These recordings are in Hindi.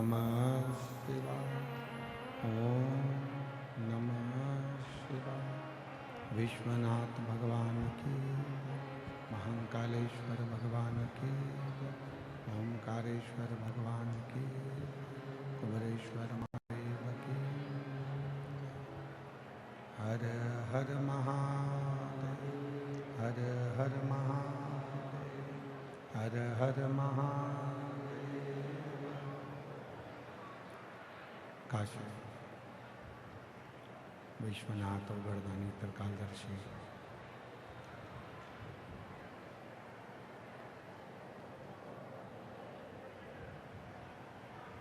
नमः शिवाय। ओम नमः शिवाय। विश्वनाथ भगवान की, महाकालेश्वर भगवान की, ओमकारेश्वर भगवान की, कुबेरेश्वर महादेव की। हर हर महादेव, हर हर महादेव, हर हर महादेव। काशी विश्वनाथ और वरदानी त्रिकालदर्शी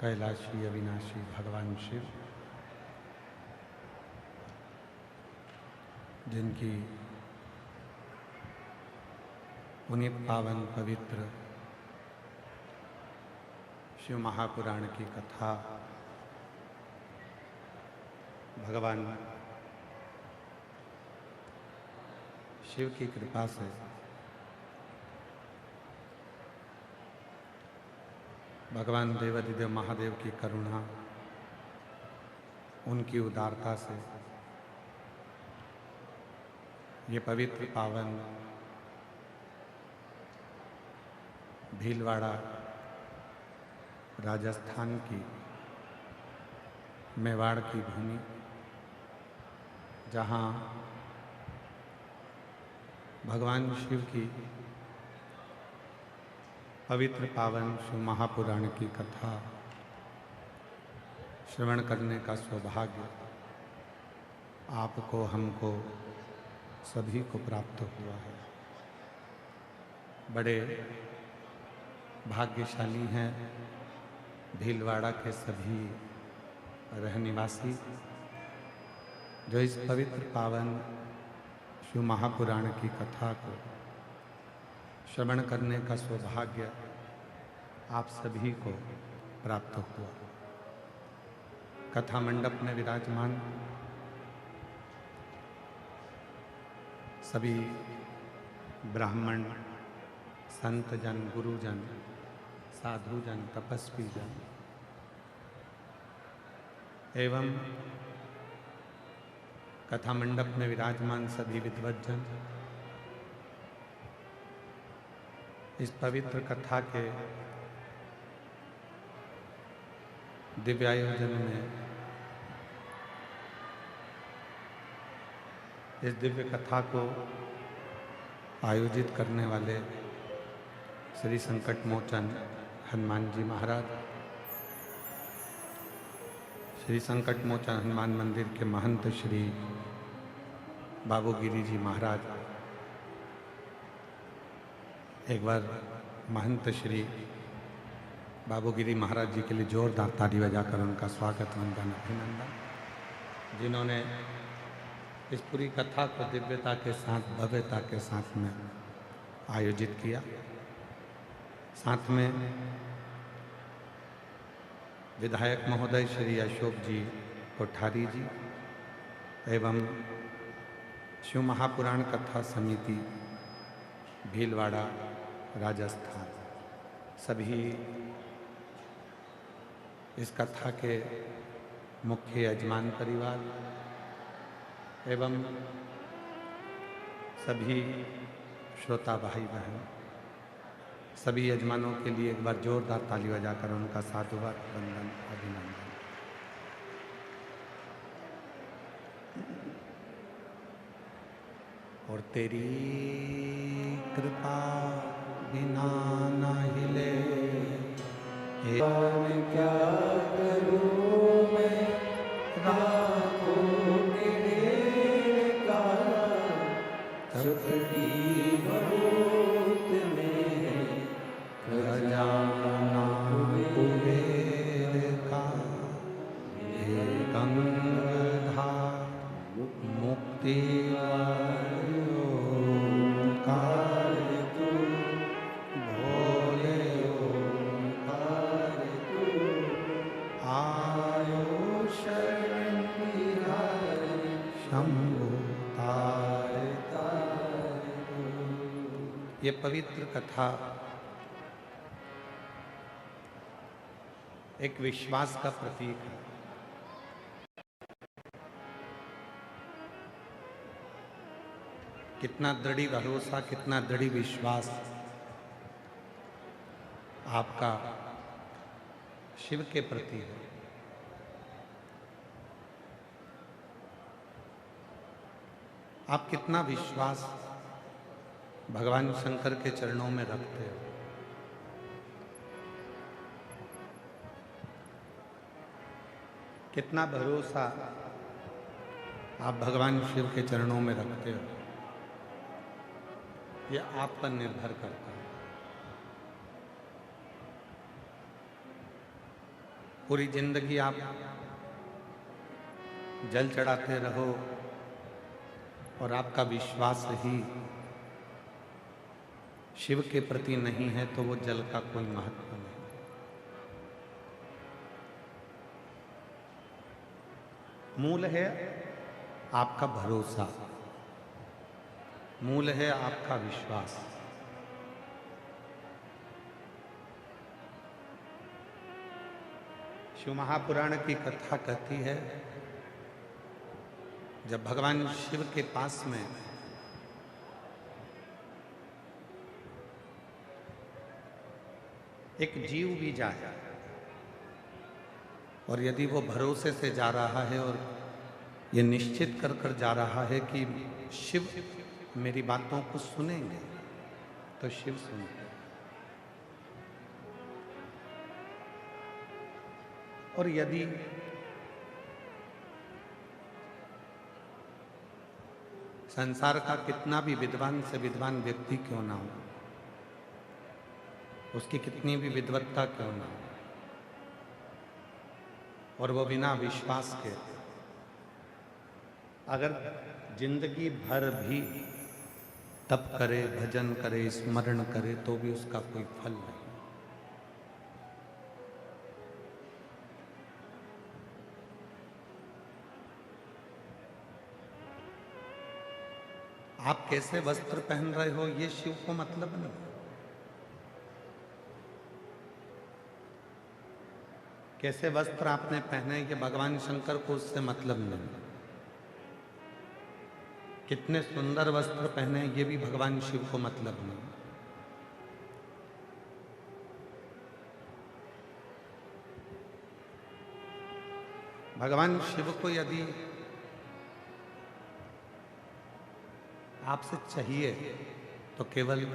कैलाशी अविनाशी भगवान शिव, जिनकी पुनीत पावन पवित्र शिव महापुराण की कथा भगवान शिव की कृपा से भगवान देवाधिदेव महादेव की करुणा, उनकी उदारता से ये पवित्र पावन भीलवाड़ा राजस्थान की मेवाड़ की भूमि, जहाँ भगवान शिव की पवित्र पावन शिव महापुराण की कथा श्रवण करने का सौभाग्य आपको, हमको, सभी को प्राप्त हुआ है। बड़े भाग्यशाली हैं भीलवाड़ा के सभी रहनिवासी, जो इस पवित्र पावन शिव महापुराण की कथा को श्रवण करने का सौभाग्य आप सभी को प्राप्त हुआ। कथा मंडप में विराजमान सभी ब्राह्मण, संत जन, गुरुजन, साधुजन, तपस्वी जन एवं कथा मंडप में विराजमान सभी विद्वज्जन इस पवित्र कथा के दिव्यायोजन में, इस दिव्य कथा को आयोजित करने वाले श्री संकट मोचन हनुमान जी महाराज, श्री संकट मोचन हनुमान मंदिर के महंत श्री बाबूगिरी जी महाराज, एक बार महंत श्री बाबूगिरी महाराज जी के लिए जोरदार ताली बजाकर उनका स्वागत, वंदन, अभिनंदन, जिन्होंने इस पूरी कथा को दिव्यता के साथ, भव्यता के साथ में आयोजित किया। साथ में विधायक महोदय श्री अशोक जी कोठारी जी एवं शिव महापुराण कथा समिति भीलवाड़ा राजस्थान, सभी इस कथा के मुख्य यजमान परिवार एवं सभी श्रोता भाई बहन, सभी यजमानों के लिए एक बार जोरदार ताली बजाकर उनका साधुवाद, वंदन, अभिनंदन। और तेरी कृपा बिना न हिले, क्या करूं मैं राखों सफरी बहुत में खजाना कुबेर का, हे गंगाधार मुक्ति वारियो ओंकार तू, भोले ओंकार तू, आयो शरण बिहारी शंभु ये पवित्र कथा एक विश्वास का प्रतीक है। कितना दृढ़ भरोसा, कितना दृढ़ विश्वास आपका शिव के प्रति है। आप कितना विश्वास भगवान शंकर के चरणों में रखते हो। कितना भरोसा आप भगवान शिव के चरणों में रखते हो, यह आप पर निर्भर करता है। पूरी जिंदगी आप जल चढ़ाते रहो और आपका विश्वास ही शिव के प्रति नहीं है तो वो जल का कोई महत्व नहीं। मूल है आपका भरोसा, मूल है आपका विश्वास। शिव महापुराण की कथा कहती है, जब भगवान शिव के पास में एक जीव भी जाए और यदि वो भरोसे से जा रहा है और ये निश्चित कर कर जा रहा है कि शिव मेरी बातों को सुनेंगे, तो शिव सुनते। और यदि संसार का कितना भी विद्वान से विद्वान व्यक्ति क्यों ना हो, उसकी कितनी भी विद्वत्ता क्यों ना हो, और वो बिना विश्वास के अगर जिंदगी भर भी तप करे, भजन करे, स्मरण करे, तो भी उसका कोई फल नहीं। आप कैसे वस्त्र पहन रहे हो ये शिव को मतलब नहीं। कैसे वस्त्र आपने पहने ये भगवान शंकर को उससे मतलब नहीं। कितने सुंदर वस्त्र पहने ये भी भगवान शिव को मतलब नहीं। भगवान शिव को यदि आपसे चाहिए तो केवल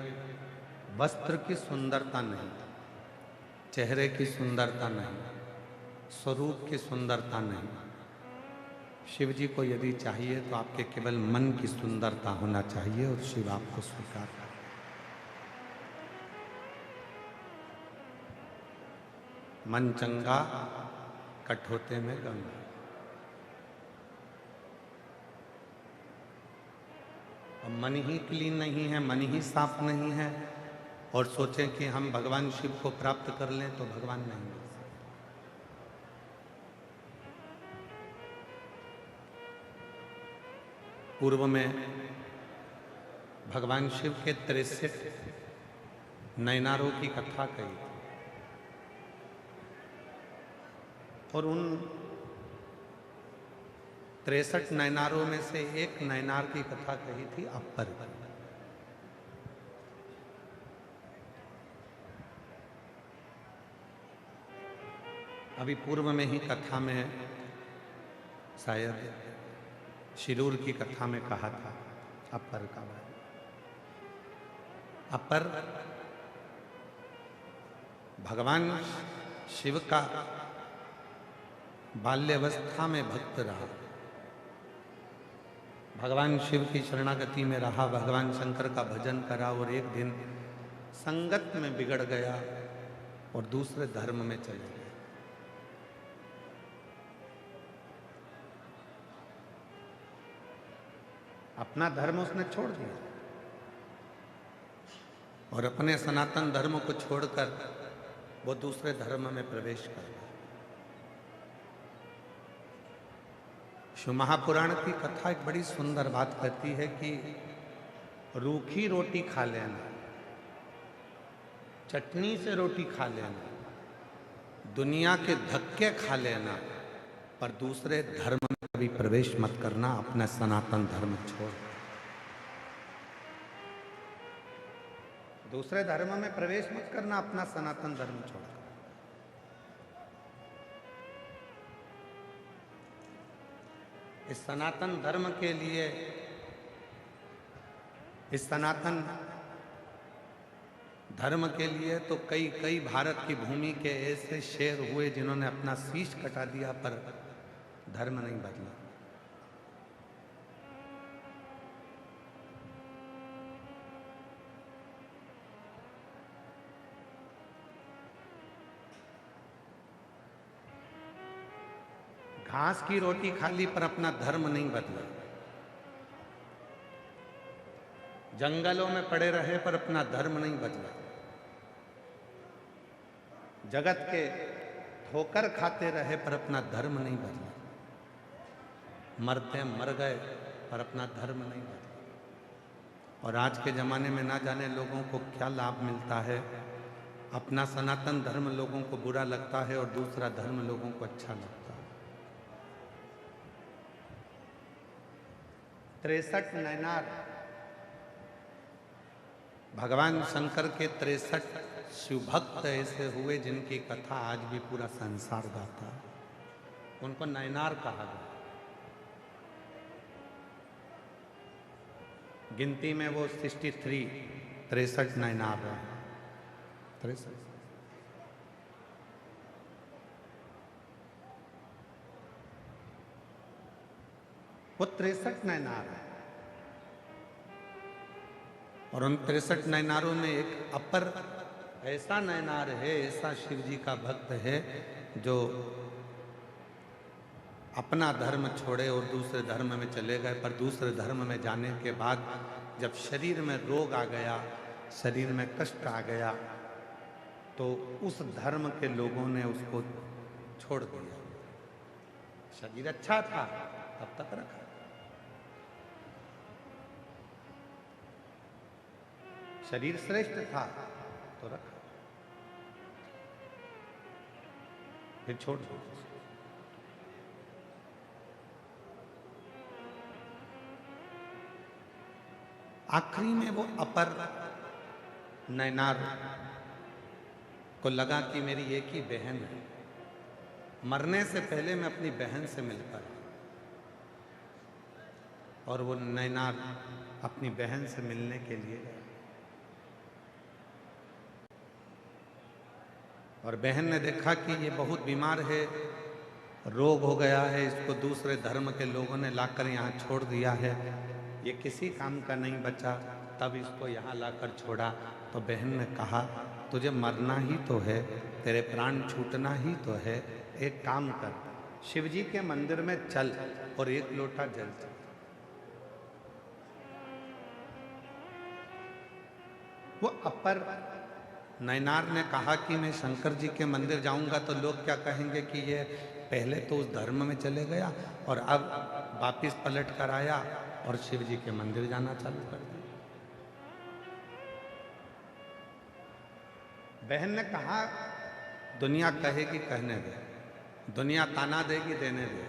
वस्त्र की सुंदरता नहीं, चेहरे की सुंदरता नहीं, स्वरूप की सुंदरता नहीं। शिव जी को यदि चाहिए तो आपके केवल मन की सुंदरता होना चाहिए और शिव आपको स्वीकार करे। मन चंगा कठोते में गंगा। मन ही क्लीन नहीं है, मन ही साफ नहीं है और सोचें कि हम भगवान शिव को प्राप्त कर लें तो भगवान नहीं मिल सकते। पूर्व में भगवान शिव के 63 नयनारों की कथा कही और उन 63 नयनारों में से एक नयनार की कथा कही थी अपर। अभी पूर्व में ही कथा में शायद शिरूर की कथा में कहा था अपर का बारे। अपर भगवान शिव का बाल्यावस्था में भक्त रहा, भगवान शिव की शरणागति में रहा, भगवान शंकर का भजन करा और एक दिन संगत में बिगड़ गया और दूसरे धर्म में चले गए। अपना धर्म उसने छोड़ दिया और अपने सनातन धर्म को छोड़कर वो दूसरे धर्म में प्रवेश कर गया। शिव महापुराण की कथा एक बड़ी सुंदर बात कहती है कि रूखी रोटी खा लेना, चटनी से रोटी खा लेना, दुनिया के धक्के खा लेना, पर दूसरे धर्म में कभी प्रवेश मत करना, अपना सनातन धर्म छोड़। दूसरे धर्म में प्रवेश मत करना, अपना सनातन धर्म छोड़। इस सनातन धर्म के लिए, इस सनातन धर्म के लिए तो कई कई भारत की भूमि के ऐसे शेर हुए जिन्होंने अपना शीश कटा दिया, पर धर्म नहीं बदला। घास की रोटी खा ली पर अपना धर्म नहीं बदला। जंगलों में पड़े रहे पर अपना धर्म नहीं बदला। जगत के ठोकर खाते रहे पर अपना धर्म नहीं बदला। मरते मर गए पर अपना धर्म नहीं बदला। और आज के ज़माने में ना जाने लोगों को क्या लाभ मिलता है। अपना सनातन धर्म लोगों को बुरा लगता है और दूसरा धर्म लोगों को अच्छा लगता है। 63 नैनार, भगवान शंकर के 63 शिवभक्त ऐसे हुए जिनकी कथा आज भी पूरा संसार गाता है। उनको नैनार कहा गया। गिनती में वो 63 नैनार है। 63 वो 63 नैनार है। और उन 63 नैनारों में एक अपर ऐसा नैनार है, ऐसा शिव जी का भक्त है जो अपना धर्म छोड़े और दूसरे धर्म में चले गए। पर दूसरे धर्म में जाने के बाद जब शरीर में रोग आ गया, शरीर में कष्ट आ गया, तो उस धर्म के लोगों ने उसको छोड़ दिया। शरीर अच्छा था तब तक रखा, शरीर श्रेष्ठ था तो रखा, फिर छोड़ दो। आखिरी में वो अपर नैनार को लगा कि मेरी एक ही बहन है, मरने से पहले मैं अपनी बहन से मिलकर, और वो नैनार अपनी बहन से मिलने के लिए गया। और बहन ने देखा कि ये बहुत बीमार है, रोग हो गया है, इसको दूसरे धर्म के लोगों ने लाकर यहाँ छोड़ दिया है, ये किसी काम का नहीं बचा। तब इसको यहाँ लाकर छोड़ा तो बहन ने कहा तुझे मरना ही तो है, तेरे प्राण छूटना ही तो है, एक काम कर, शिव जी के मंदिर में चल और एक लोटा जल चल। वो अपर नैनार ने कहा कि मैं शंकर जी के मंदिर जाऊंगा तो लोग क्या कहेंगे कि ये पहले तो उस धर्म में चले गया और अब वापिस पलट कर आया और शिव जी के मंदिर जाना चालू कर दिया। बहन ने कहा दुनिया कहेगी कहने दे, दुनिया ताना देगी देने दे,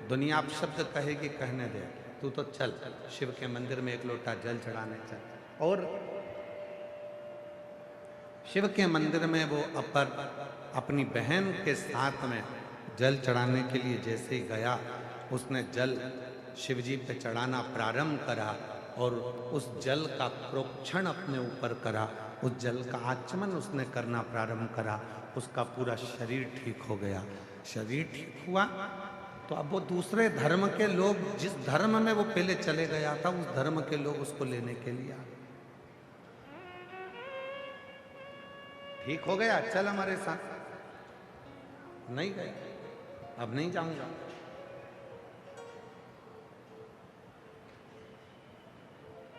दुनिया अपशब्द कहेगी कहने दे, तू तो चल शिव के मंदिर में एक लोटा जल चढ़ाने चल। और शिव के मंदिर में वो अपर अपनी बहन के साथ में जल चढ़ाने के लिए जैसे ही गया, उसने जल शिव जी पे चढ़ाना प्रारंभ करा और उस जल का प्रोक्षण अपने ऊपर करा, उस जल का आचमन उसने करना प्रारंभ करा, उसका पूरा शरीर ठीक हो गया। शरीर ठीक हुआ तो अब वो दूसरे धर्म के लोग, जिस धर्म में वो पहले चले गया था, उस धर्म के लोग उसको लेने के लिए आ गए। ठीक हो गया, चल हमारे साथ। नहीं गए, अब नहीं जाऊंगा।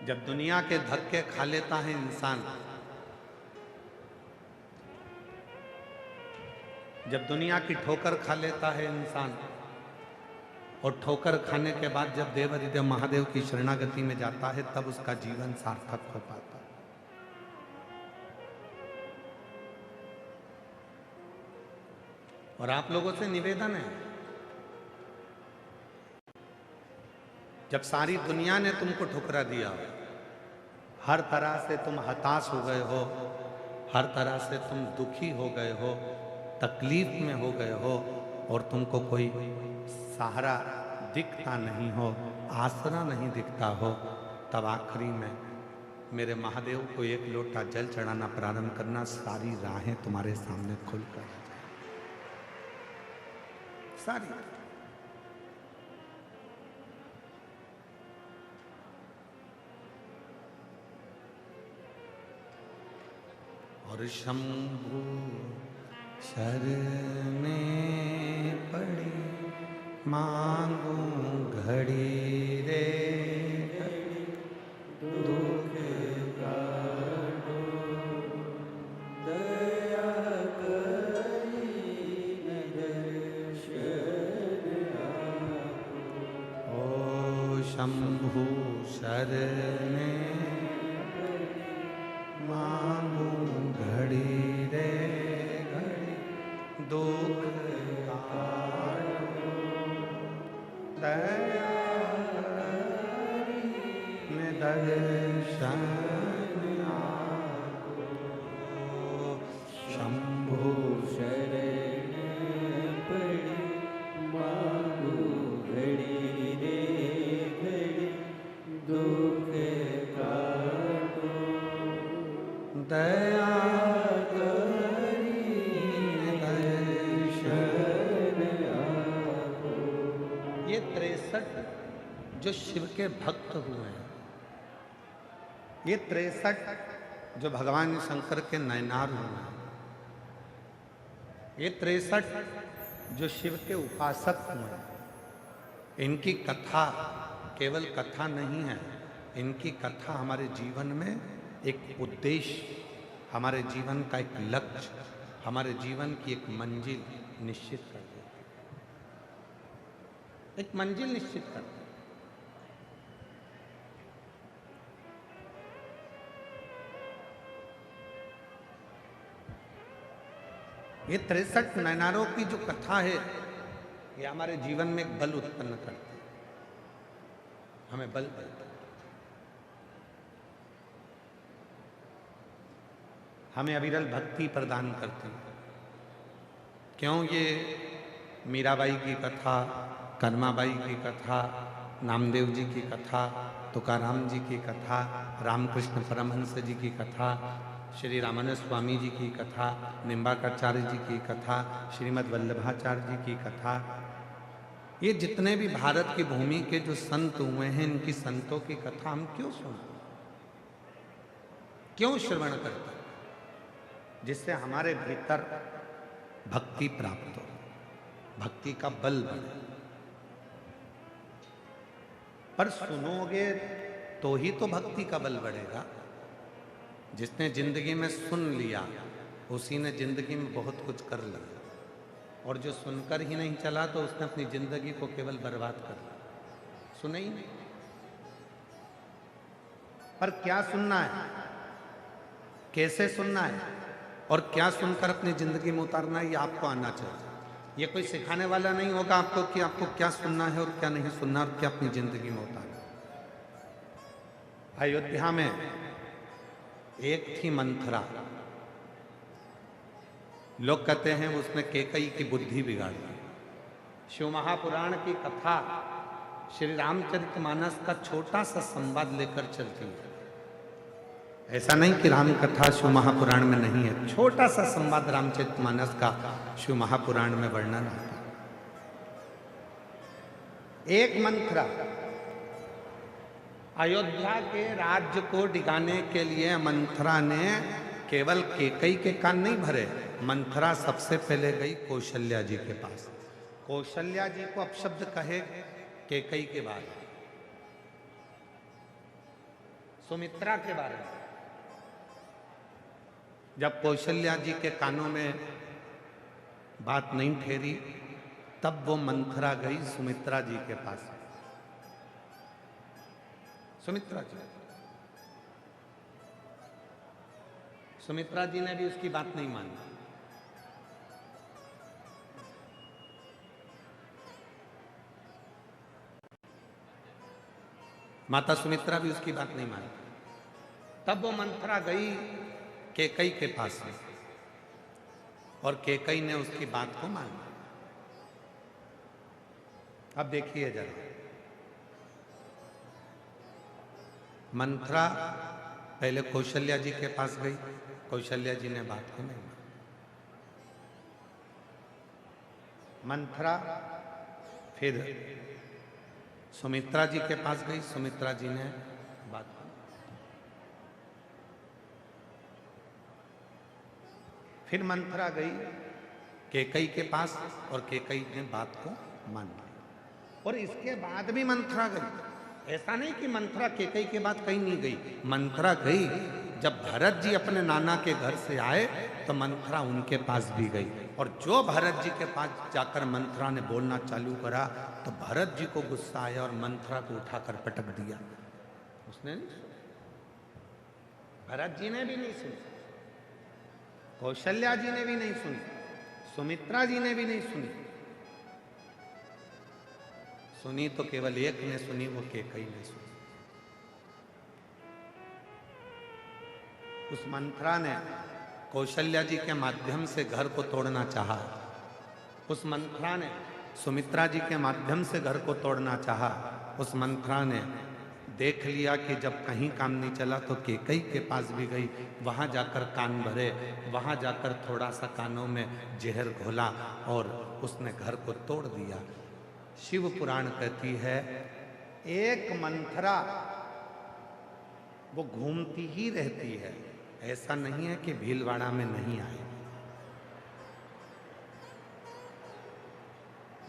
जब दुनिया के धक्के खा लेता है इंसान, जब दुनिया की ठोकर खा लेता है इंसान, और ठोकर खाने के बाद जब देवाधिदेव महादेव की शरणागति में जाता है, तब उसका जीवन सार्थक हो पाता है। और आप लोगों से निवेदन है, जब सारी दुनिया ने तुमको ठुकरा दिया, हर तरह से तुम हताश हो गए हो, हर तरह से तुम दुखी हो गए हो, तकलीफ में हो गए हो, और तुमको कोई सहारा दिखता नहीं हो, आसरा नहीं दिखता हो, तब आखिरी में मेरे महादेव को एक लोटा जल चढ़ाना प्रारंभ करना, सारी राहें तुम्हारे सामने खुलकर सारी। और शंभु शरण पड़ी मांगू घड़ी रे घड़ी, दुख काटो दया करी दर्शन आपो। ओ शंभु शरण मांगू घड़ी रे घड़ी, दुख काटो दया करी दर्शन आपो। शंभु शरण पड़ी मांगू घड़ी रे घड़ी, दुख काटो दया करी दर्शन आपो। ये 63 जो शिव के भक्त हुए हैं, ये 63 जो भगवान शंकर के नयनार हुए हैं, ये 63 जो शिव के उपासक हुए हैं, इनकी कथा केवल कथा नहीं है, इनकी कथा हमारे जीवन में एक उद्देश्य, हमारे जीवन का एक लक्ष्य, हमारे जीवन की एक मंजिल निश्चित कर देती है, एक मंजिल निश्चित कर देती है। ये 63 नयनारों की जो कथा है, ये हमारे जीवन में एक बल उत्पन्न करती है, हमें बल देती है, हमें अविरल भक्ति प्रदान करती है। क्यों? ये मीराबाई की कथा, कनमाबाई की कथा, नामदेव जी की कथा, तुकाराम जी की कथा, रामकृष्ण परमहंस जी की कथा, श्री रामानंद स्वामी जी की कथा, निम्बाकाचार्य जी की कथा, श्रीमद् वल्लभाचार्य जी की कथा, ये जितने भी भारत की भूमि के जो संत हुए हैं, इनकी संतों की कथा हम क्यों सुनते, क्यों श्रवण करते, जिससे हमारे भीतर भक्ति प्राप्त हो, भक्ति का बल बढ़े। पर सुनोगे तो ही तो भक्ति का बल बढ़ेगा। जिसने जिंदगी में सुन लिया, उसी ने जिंदगी में बहुत कुछ कर लिया, और जो सुनकर ही नहीं चला तो उसने अपनी जिंदगी को केवल बर्बाद कर लिया, सुने ही नहीं। पर क्या सुनना है, कैसे सुनना है, और क्या सुनकर अपनी जिंदगी में उतारना है, ये आपको आना चाहिए। ये कोई सिखाने वाला नहीं होगा आपको कि आपको क्या सुनना है और क्या नहीं सुनना, और क्या अपनी जिंदगी में उतारना। अयोध्या में एक थी मंथरा, लोग कहते हैं उसने कैकेयी की बुद्धि बिगाड़ दी। शिव महापुराण की कथा श्री रामचरितमानस का छोटा सा संवाद लेकर चलती है। ऐसा नहीं कि राम कथा शिव महापुराण में नहीं है, छोटा सा संवाद रामचरितमानस का शिव महापुराण में वर्णन आता है। एक मंथरा अयोध्या के राज्य को डिगाने के लिए मंथरा ने केवल कैकेयी के कान नहीं भरे, मंथरा सबसे पहले गई कौशल्या जी के पास। कौशल्या जी को अपशब्द कहे कैकेयी के बारे में, सुमित्रा के बारे में। जब कौशल्या जी के कानों में बात नहीं ठहरी, तब वो मंथरा गई सुमित्रा जी के पास। सुमित्रा जी ने भी उसकी बात नहीं मानी। माता सुमित्रा भी उसकी बात नहीं मानी। तब वो मंथरा गई कैकई के पास में और कैकई ने उसकी बात को मान लिया। अब देखिए जरा, मंथरा पहले कौशल्या जी के पास गई, कौशल्या जी ने बात को नहीं माना। मंथरा फिर सुमित्रा जी के पास गई, सुमित्रा जी ने बात को, फिर मंथरा गई कैकई के पास और कैकई ने बात को मान लिया। और इसके बाद भी मंथरा गई, ऐसा नहीं कि मंथरा कैकई के बाद कहीं नहीं गई, मंथरा गई। जब भरत जी अपने नाना के घर से आए तो मंथरा उनके पास भी गई, और जो भरत जी के पास जाकर मंथरा ने बोलना चालू करा तो भरत जी को गुस्सा आया और मंथरा को उठाकर पटक दिया। उसने नहीं सुना, भरत जी ने भी नहीं सुनी, कौशल्या जी ने भी नहीं सुनी, सुमित्रा जी ने भी नहीं सुनी। सुनी तो केवल एक ने सुनी, वो कैकई ने सुनी। उस मंथरा ने कौशल्या जी के माध्यम से घर को तोड़ना चाहा, उस मंथरा ने सुमित्रा जी के माध्यम से घर को तोड़ना चाहा। उस मंथरा ने देख लिया कि जब कहीं काम नहीं चला तो कैकई के पास भी गई, वहां जाकर कान भरे, वहां जाकर थोड़ा सा कानों में जहर घोला और उसने घर को तोड़ दिया। शिव पुराण कहती है एक मंथरा वो घूमती ही रहती है, ऐसा नहीं है कि भीलवाड़ा में नहीं आए।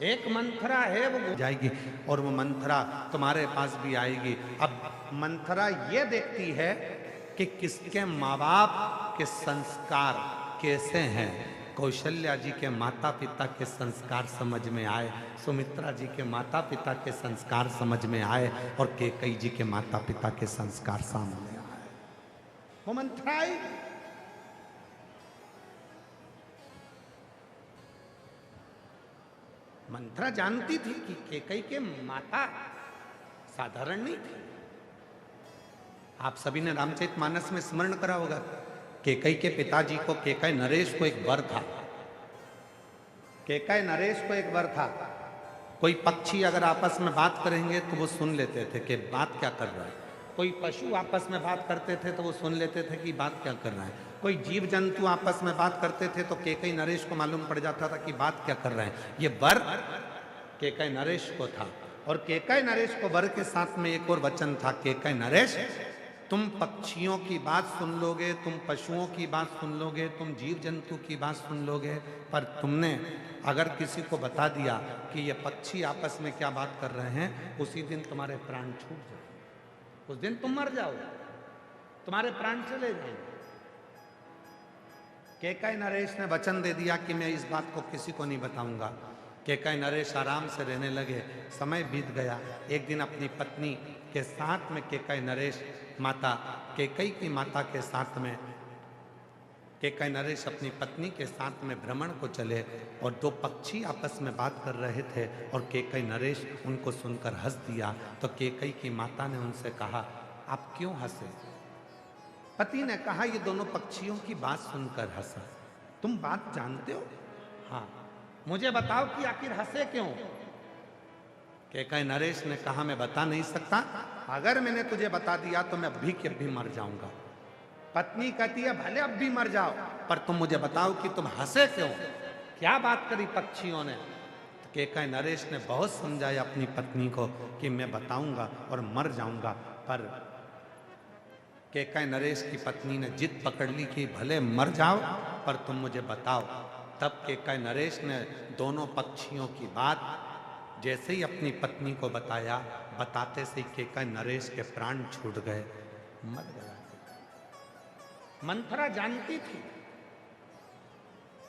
एक मंथरा है वो जाएगी और वो मंथरा तुम्हारे पास भी आएगी। अब मंथरा ये देखती है कि किसके माँ बाप के संस्कार कैसे हैं। कौशल्या जी के माता पिता के संस्कार समझ में आए, सुमित्रा जी के माता पिता के संस्कार समझ में आए और कैकई जी के माता पिता के संस्कार सामने आए। वो मंथरा आई, मंथरा जानती थी कि कैकई के माता साधारण नहीं थी। आप सभी ने रामचरितमानस में स्मरण करा होगा, कैकई के पिताजी को, कैकई नरेश को एक वर था। कैकई नरेश को एक वर था, कोई पक्षी अगर आपस में बात करेंगे तो वो सुन लेते थे कि बात क्या कर रहा है। कोई पशु आपस में बात करते थे तो वो सुन लेते थे कि बात क्या कर रहा है। कोई जीव जंतु आपस में बात करते थे तो कैकई नरेश को मालूम पड़ जाता था कि बात क्या कर रहे हैं। ये वर कैकई नरेश को था, और कैकई नरेश को वर के साथ में एक और वचन था, कैकई नरेश तुम पक्षियों की बात सुन लोगे, तुम पशुओं की बात सुन लोगे, तुम जीव जंतु की बात सुन लोगे, पर तुमने अगर किसी को बता दिया कि ये पक्षी आपस में क्या बात कर रहे हैं, उसी दिन तुम्हारे प्राण छूट जाए, उस दिन तुम मर जाओगे, तुम्हारे प्राण चले जाएंगे। कैकई नरेश ने वचन दे दिया कि मैं इस बात को किसी को नहीं बताऊंगा। कैकई नरेश आराम से रहने लगे। समय बीत गया। एक दिन अपनी पत्नी के साथ में कैकई नरेश माता कैकई की माता के साथ में कैकई नरेश अपनी पत्नी के साथ में भ्रमण को चले, और दो पक्षी आपस में बात कर रहे थे और कैकई नरेश उनको सुनकर हंस दिया। तो कैकई की माता ने उनसे कहा, आप क्यों हंसे? पति ने कहा, ये दोनों पक्षियों की बात सुनकर हंसा। तुम बात जानते हो? हाँ। मुझे बताओ कि आखिर हंसे क्यों? कैकई नरेश ने कहा, मैं बता नहीं सकता, अगर मैंने तुझे बता दिया तो मैं अभी के अभी मर जाऊंगा। पत्नी कहती है, भले अब भी मर जाओ, पर तुम मुझे बताओ कि तुम हंसे क्यों, क्या बात करी पक्षियों ने? तो कैकई नरेश ने बहुत समझाया अपनी पत्नी को कि मैं बताऊंगा और मर जाऊंगा, पर कैकई नरेश की पत्नी ने जिद पकड़ ली कि भले मर जाओ पर तुम मुझे बताओ। तब कैकई नरेश ने दोनों पक्षियों की बात जैसे ही अपनी पत्नी को बताया, बताते से कैकई नरेश के प्राण छूट गए, मर गया। मंथरा जानती थी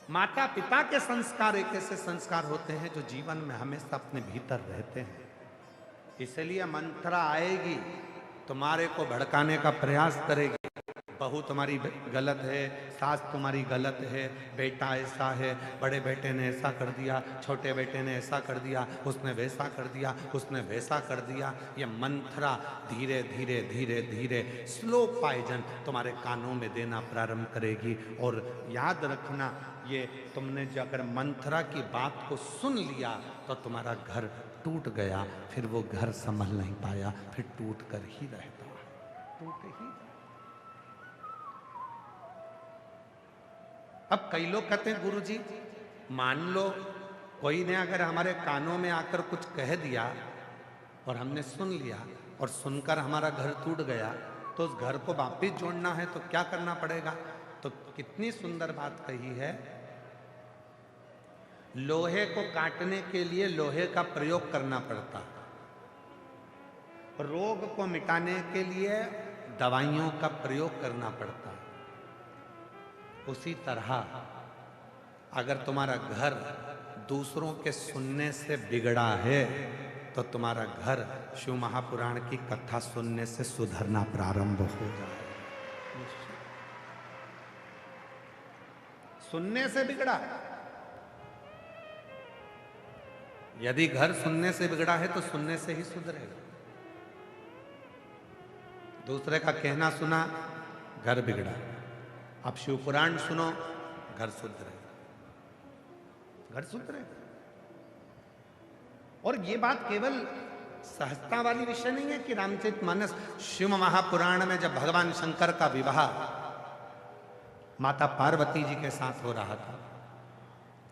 माता पिता के संस्कार एक ऐसे संस्कार होते हैं जो जीवन में हमेशा अपने भीतर रहते हैं। इसलिए मंथरा आएगी, तुम्हारे को भड़काने का प्रयास करेगी, बहू तुम्हारी गलत है, सास तुम्हारी गलत है, बेटा ऐसा है, बड़े बेटे ने ऐसा कर दिया, छोटे बेटे ने ऐसा कर दिया, उसने वैसा कर दिया, उसने वैसा कर दिया। ये मंत्रा धीरे धीरे धीरे धीरे स्लो पॉइजन तुम्हारे कानों में देना प्रारंभ करेगी। और याद रखना, ये तुमने जो अगर मंत्रा की बात को सुन लिया तो तुम्हारा घर टूट गया, फिर वो घर संभल नहीं पाया, फिर टूट कर ही रहता है, टूट ही। अब कई लोग कहते हैं गुरुजी, मान लो कोई ने अगर हमारे कानों में आकर कुछ कह दिया और हमने सुन लिया और सुनकर हमारा घर टूट गया, तो उस घर को वापिस जोड़ना है तो क्या करना पड़ेगा? तो कितनी सुंदर बात कही है, लोहे को काटने के लिए लोहे का प्रयोग करना पड़ता, रोग को मिटाने के लिए दवाइयों का प्रयोग करना पड़ता। उसी तरह अगर तुम्हारा घर दूसरों के सुनने से बिगड़ा है तो तुम्हारा घर शिव महापुराण की कथा सुनने से सुधरना प्रारंभ हो जाए। सुनने से बिगड़ा, यदि घर सुनने से बिगड़ा है तो सुनने से ही सुधरेगा। दूसरे का कहना सुना, घर बिगड़ा। अब शिव पुराण सुनो, घर सुधरेगा, घर सुधरेगा। और ये बात केवल सहजता वाली विषय नहीं है कि रामचरितमानस शिव महापुराण में जब भगवान शंकर का विवाह माता पार्वती जी के साथ हो रहा था,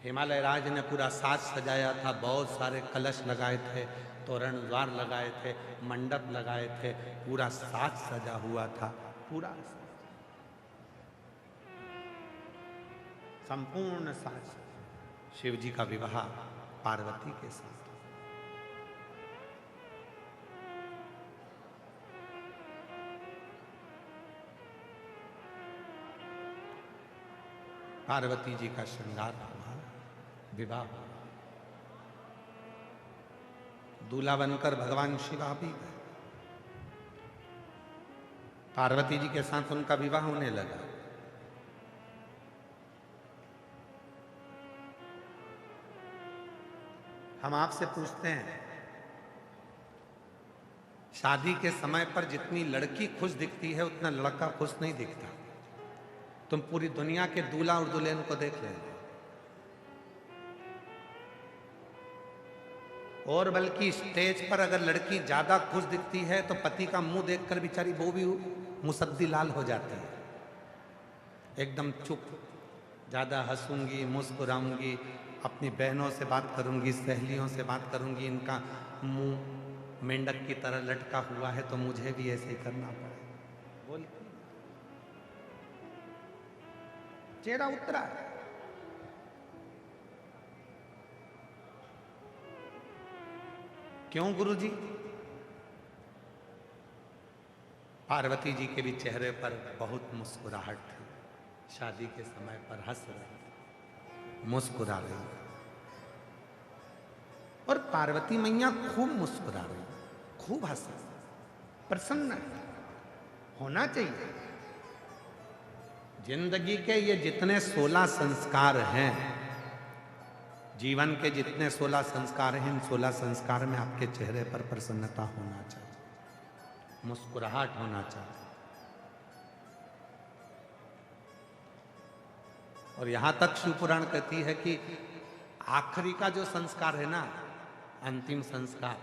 हिमालय राज ने पूरा साज सजाया था, बहुत सारे कलश लगाए थे, तोरण द्वार लगाए थे, मंडप लगाए थे, पूरा साज सजा हुआ था, पूरा संपूर्ण साज। शिव जी का विवाह पार्वती के साथ। पार्वती जी का श्रृंगार हुआ, विवाह हुआ, दूल्हा बनकर भगवान शिव आ भी गए। पार्वती जी के साथ उनका विवाह होने लगा। हम आपसे पूछते हैं, शादी के समय पर जितनी लड़की खुश दिखती है उतना लड़का खुश नहीं दिखता। तुम पूरी दुनिया के दूल्हा और दुल्हन को देख लेना, और बल्कि स्टेज पर अगर लड़की ज्यादा खुश दिखती है तो पति का मुंह देखकर बेचारी वो भी मुसद्दी लाल हो जाती है, एकदम चुप। ज्यादा हंसूंगी, मुस्कुराऊंगी, अपनी बहनों से बात करूंगी, सहेलियों से बात करूंगी, इनका मुंह मेंढक की तरह लटका हुआ है तो मुझे भी ऐसे ही करना पड़ेगा बोलती, चेहरा उतरा है। क्यों गुरुजी? पार्वती जी के भी चेहरे पर बहुत मुस्कुराहट थी, शादी के समय पर हंस रही, मुस्कुरा रही, और पार्वती मैया खूब मुस्कुरा रही, खूब हंस रही, प्रसन्न होना चाहिए। जिंदगी के ये जितने 16 संस्कार हैं, जीवन के जितने 16 संस्कार हैं, इन 16 संस्कार में आपके चेहरे पर प्रसन्नता होना चाहिए, मुस्कुराहट होना चाहिए। और यहां तक शिव पुराण कहती है कि आखिरी का जो संस्कार है ना, अंतिम संस्कार,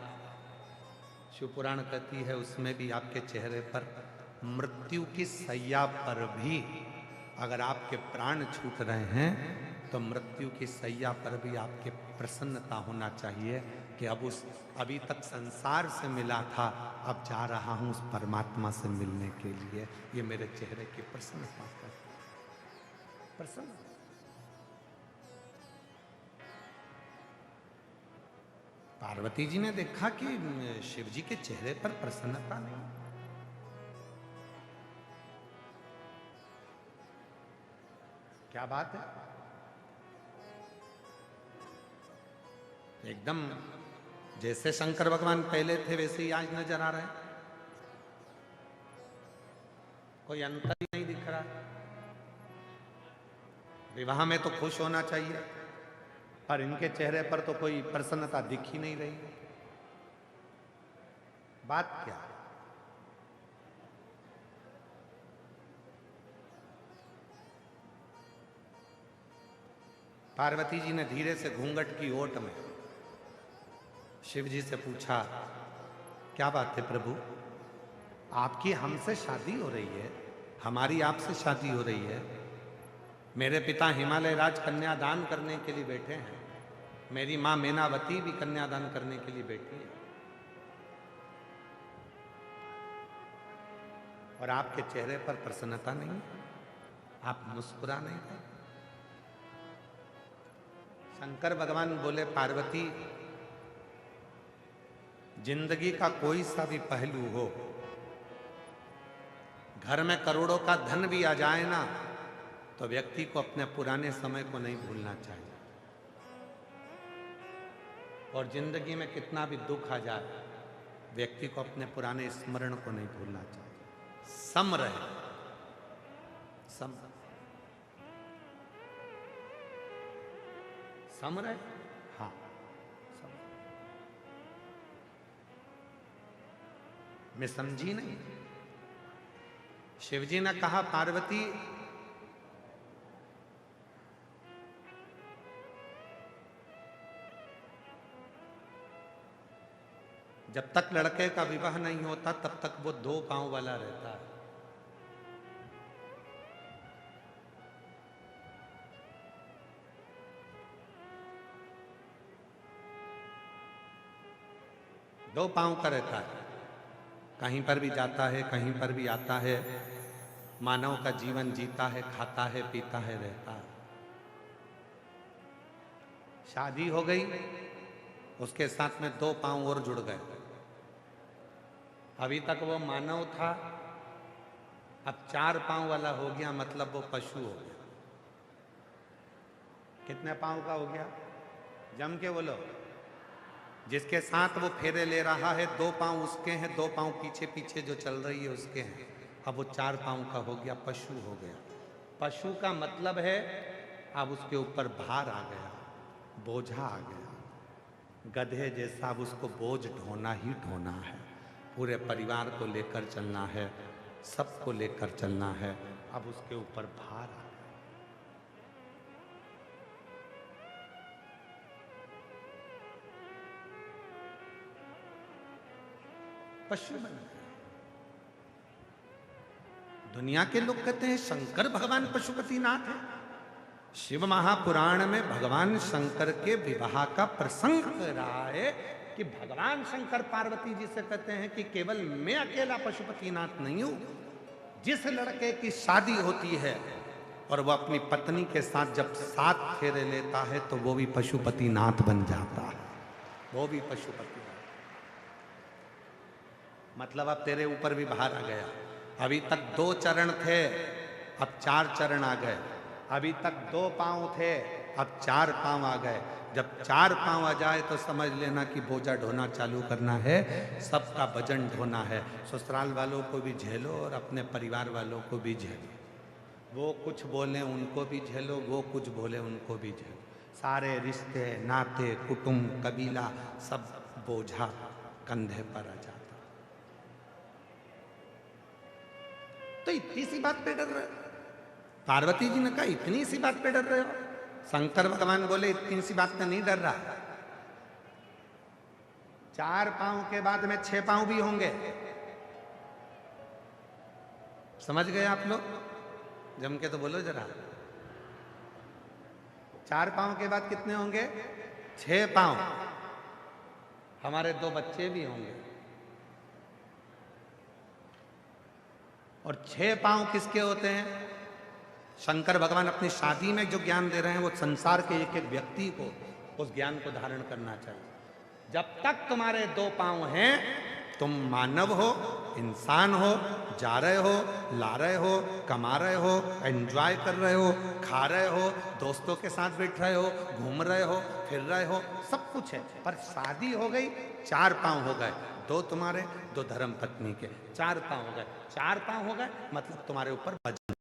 शिव पुराण कहती है उसमें भी आपके चेहरे पर मृत्यु की सैया पर भी अगर आपके प्राण छूट रहे हैं तो मृत्यु की सैया पर भी आपके प्रसन्नता होना चाहिए कि अभी तक संसार से मिला था, अब जा रहा हूं उस परमात्मा से मिलने के लिए। ये मेरे चेहरे की प्रसन्नता है, प्रसन्न। पार्वती जी ने देखा कि शिव जी के चेहरे पर प्रसन्नता नहीं। क्या बात है, एकदम जैसे शंकर भगवान पहले थे वैसे ही आज नजर आ रहे हैं, कोई अंतर ही नहीं दिख रहा है। विवाह में तो खुश होना चाहिए, पर इनके चेहरे पर तो कोई प्रसन्नता दिख ही नहीं रही है। बात क्या है? पार्वती जी ने धीरे से घूंघट की ओट में शिव जी से पूछा, क्या बात है प्रभु, आपकी हमसे शादी हो रही है, हमारी आपसे शादी हो रही है। मेरे पिता हिमालय राज कन्यादान करने के लिए बैठे हैं, मेरी मां मेनावती भी कन्यादान करने के लिए बैठी है, और आपके चेहरे पर प्रसन्नता नहीं है, आप मुस्कुरा नहीं रहे। शंकर भगवान बोले, पार्वती, जिंदगी का कोई सा भी पहलू हो, घर में करोड़ों का धन भी आ जाए ना, तो व्यक्ति को अपने पुराने समय को नहीं भूलना चाहिए। और जिंदगी में कितना भी दुख आ जाए, व्यक्ति को अपने पुराने स्मरण को नहीं भूलना चाहिए। सम रहे, सम सम रहे, हाँ सम। मैं समझी नहीं। शिवजी ने कहा, पार्वती, जब तक लड़के का विवाह नहीं होता तब तक वो दो पांव वाला रहता है। दो पांव का रहता है, कहीं पर भी जाता है, कहीं पर भी आता है, मानव का जीवन जीता है, खाता है, पीता है, रहता है। शादी हो गई, उसके साथ में दो पांव और जुड़ गए। अभी तक वो मानव था, अब चार पांव वाला हो गया, मतलब वो पशु हो गया। कितने पांव का हो गया? जम के बोलो। जिसके साथ वो फेरे ले रहा है, दो पांव उसके हैं, दो पांव पीछे पीछे जो चल रही है उसके हैं। अब वो चार पांव का हो गया, पशु हो गया। पशु का मतलब है अब उसके ऊपर भार आ गया, बोझा आ गया। गधे जैसा अब उसको बोझ ढोना ही ढोना है। पूरे परिवार को लेकर चलना है, सबको लेकर चलना है। अब उसके ऊपर भार आ गया। पशु बन गया। दुनिया के लोग कहते हैं शंकर भगवान पशुपतिनाथ है। शिव महापुराण में भगवान शंकर के विवाह का प्रसंग कह रहा है कि भगवान शंकर पार्वती जी से कहते हैं कि केवल मैं अकेला पशुपतिनाथ नहीं हूं। जिस लड़के की शादी होती है और वह अपनी पत्नी के साथ जब 7 फेरे लेता है तो वो भी पशुपतिनाथ बन जाता है, वो भी पशुपतिनाथ। मतलब अब तेरे ऊपर भी भार आ गया। अभी तक 2 चरण थे, अब 4 चरण आ गए। अभी तक 2 पांव थे, अब 4 पांव आ गए। जब 4 पांव आ जाए तो समझ लेना कि बोझा ढोना चालू करना है, सबका वजन ढोना है। ससुराल वालों को भी झेलो और अपने परिवार वालों को भी झेलो। वो कुछ बोले उनको भी झेलो, वो कुछ बोले उनको भी झेलो। सारे रिश्ते, नाते, कुटुंब, कबीला, सब बोझा कंधे पर आ जाता। तो इतनी सी बात पे डर रहे हो? पार्वती जी ने कहा इतनी सी बात पे डर रहे हो? शंकर भगवान बोले इतनी सी बात पे नहीं डर रहा। 4 पांव के बाद में 6 पांव भी होंगे। समझ गए आप लोग? जम के तो बोलो जरा। 4 पांव के बाद कितने होंगे? 6 पांव। हमारे 2 बच्चे भी होंगे। और 6 पांव किसके होते हैं? शंकर भगवान अपनी शादी में जो ज्ञान दे रहे हैं वो संसार के एक एक व्यक्ति को उस ज्ञान को धारण करना चाहिए। जब तक तुम्हारे 2 पांव हैं, तुम मानव हो, इंसान हो, जा रहे हो, ला रहे हो, कमा रहे हो, एंजॉय कर रहे हो, खा रहे हो, दोस्तों के साथ बैठ रहे हो, घूम रहे हो, फिर रहे हो, सब कुछ है। पर शादी हो गई, 4 पांव हो गए। 2 तुम्हारे, 2 धर्म पत्नी के, 4 पांव हो गए। 4 पांव हो गए मतलब तुम्हारे ऊपर वजन।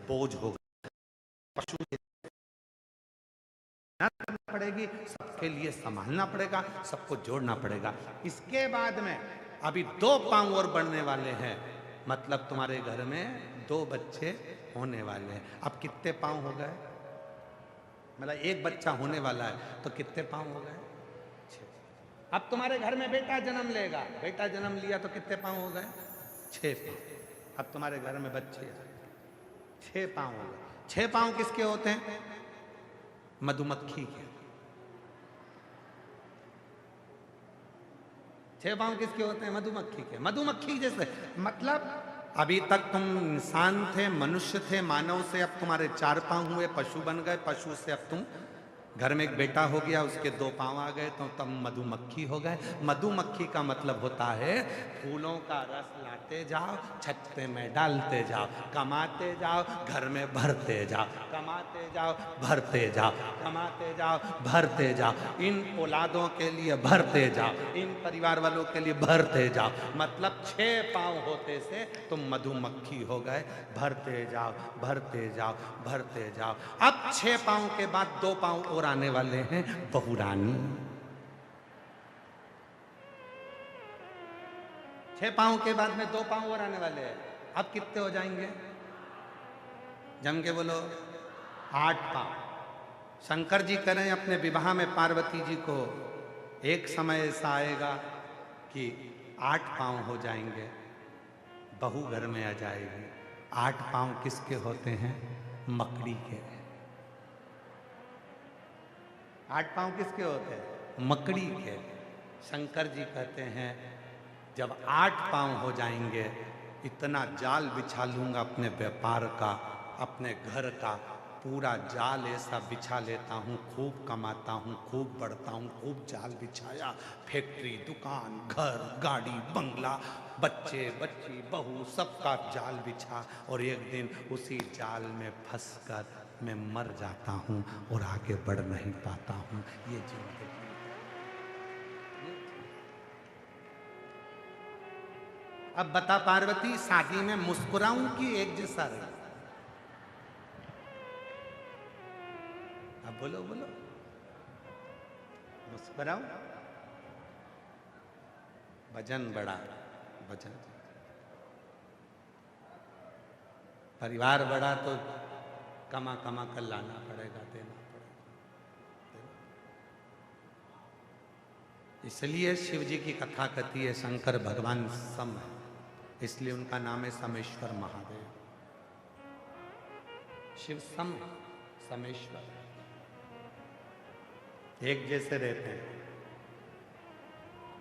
बोझ होगा। पशु करना पड़ेगी, सबके लिए संभालना पड़ेगा, सबको जोड़ना पड़ेगा। इसके बाद में अभी 2 पांव और बढ़ने वाले हैं, मतलब तुम्हारे घर में 2 बच्चे होने वाले हैं। अब कितने पांव हो गए? मतलब एक बच्चा होने वाला है तो कितने पांव हो गए? 6। अब तुम्हारे घर में बेटा जन्म लेगा, बेटा जन्म लिया तो कितने पांव हो गए? 6 पांव। अब तुम्हारे घर में बच्चे 6 पांव हो गए। 6 पांव किसके होते हैं? मधुमक्खी के। 6 पांव किसके होते हैं? मधुमक्खी के। मधुमक्खी जैसे, मतलब अभी तक तुम इंसान थे, मनुष्य थे, मानव से अब तुम्हारे 4 पांव हुए, पशु बन गए, पशु से अब तुम घर में एक बेटा हो गया, उसके 2 पांव आ गए तो तुम मधुमक्खी हो गए। मधुमक्खी का मतलब होता है फूलों का रस लाते जाओ, छत्ते में डालते जाओ, कमाते जाओ, घर में भरते जाओ, कमाते जाओ, भरते जाओ, कमाते जाओ, भरते जाओ, इन औलादों के लिए भरते जाओ, इन परिवार वालों के लिए भरते जाओ। मतलब 6 पांव होते से तुम मधुमक्खी हो गए। भरते जाओ, भरते जाओ, भरते जाओ। अब 6 पांव के बाद 2 पांव और आने वाले हैं, बहुरानी। 6 पांव के बाद में 2 पांव और आने वाले हैं। अब कितने हो जाएंगे? जम के बोलो। 8 पांव। शंकर जी करें अपने विवाह में पार्वती जी को, एक समय ऐसा आएगा कि 8 पांव हो जाएंगे, बहू घर में आ जाएगी। 8 पांव किसके होते हैं? मकड़ी के। 8 पांव किसके होते हैं? मकड़ी के। शंकर जी कहते हैं जब 8 पांव हो जाएंगे, इतना जाल बिछा लूंगा अपने व्यापार का, अपने घर का, पूरा जाल ऐसा बिछा लेता हूँ, खूब कमाता हूँ, खूब बढ़ता हूँ, खूब जाल बिछाया, फैक्ट्री, दुकान, घर, गाड़ी, बंगला, बच्चे, बच्ची, बहू, सबका जाल बिछा, और एक दिन उसी जाल में फंसकर मैं मर जाता हूँ और आगे बढ़ नहीं पाता हूँ। ये जिंदगी। अब बता पार्वती, शादी में मुस्कुराऊं कि एक जैसा रहे? अब बोलो बोलो, मुस्कुराऊं? वजन बड़ा, वजन, परिवार बड़ा तो कमा कमा कर लाना पड़ेगा, देना पड़ेगा। इसलिए शिव जी की कथा कहती है शंकर भगवान सम है, इसलिए उनका नाम है समेश्वर महादेव। शिव सम, समेश्वर, एक जैसे रहते हैं।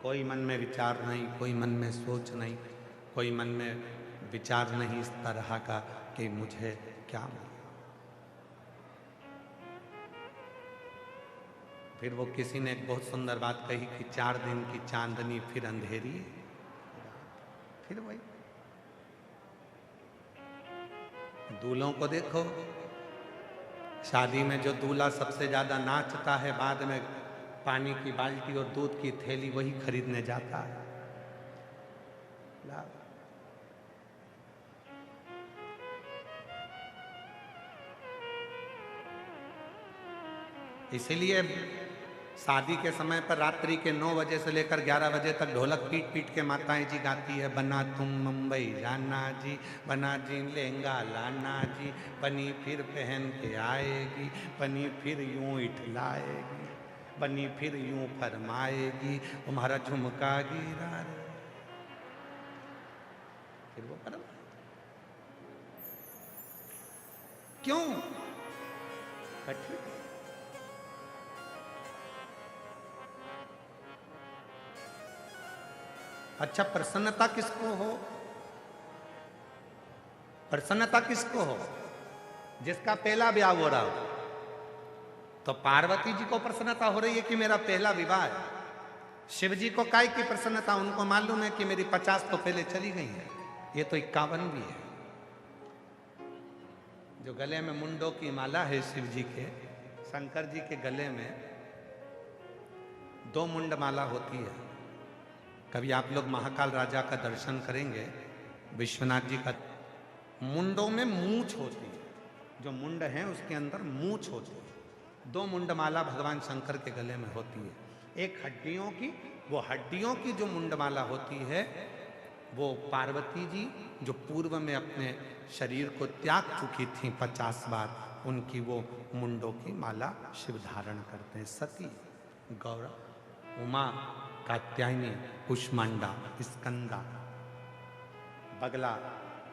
कोई मन में विचार नहीं, कोई मन में सोच नहीं, कोई मन में विचार नहीं इस तरह का कि मुझे क्या मिला। फिर वो किसी ने एक बहुत सुंदर बात कही कि 4 दिन की चांदनी फिर अंधेरी, फिर वही। दूल्हों को देखो, शादी में जो दूल्हा सबसे ज्यादा नाचता है, बाद में पानी की बाल्टी और दूध की थैली वही खरीदने जाता है। इसीलिए शादी के समय पर रात्रि के 9 बजे से लेकर 11 बजे तक ढोलक पीट पीट के माताएं जी गाती है, बना तुम मुंबई जाना जी, बना जी लहंगा लाना जी, बनी फिर पहन के आएगी, बनी फिर यूं इठलाएगी, बनी फिर यूं फरमाएगी, तुम्हारा झुमका गिरा रे। फिर वो करो क्यों? कठिन। अच्छा, प्रसन्नता किसको हो? प्रसन्नता किसको हो? जिसका पहला ब्याह हो रहा हो। तो पार्वती जी को प्रसन्नता हो रही है कि मेरा पहला विवाह है। शिव जी को काय की प्रसन्नता? उनको मालूम है कि मेरी 50 तो पहले चली गई है, ये तो 51 भी है। जो गले में मुंडों की माला है शिव जी के, शंकर जी के गले में 2 मुंड माला होती है। कभी आप लोग महाकाल राजा का दर्शन करेंगे, विश्वनाथ जी का मुंडों में मूंछ होती है, जो मुंड है उसके अंदर मूछ होती है। 2 मुंडमाला भगवान शंकर के गले में होती है, एक हड्डियों की, वो हड्डियों की जो मुंडमाला होती है वो पार्वती जी जो पूर्व में अपने शरीर को त्याग चुकी थी 50 बार, उनकी वो मुंडों की माला शिव धारण करते हैं। सती, गौरा, उमा, कात्यायनी, कुष्मांडा, स्कंदा, बगला,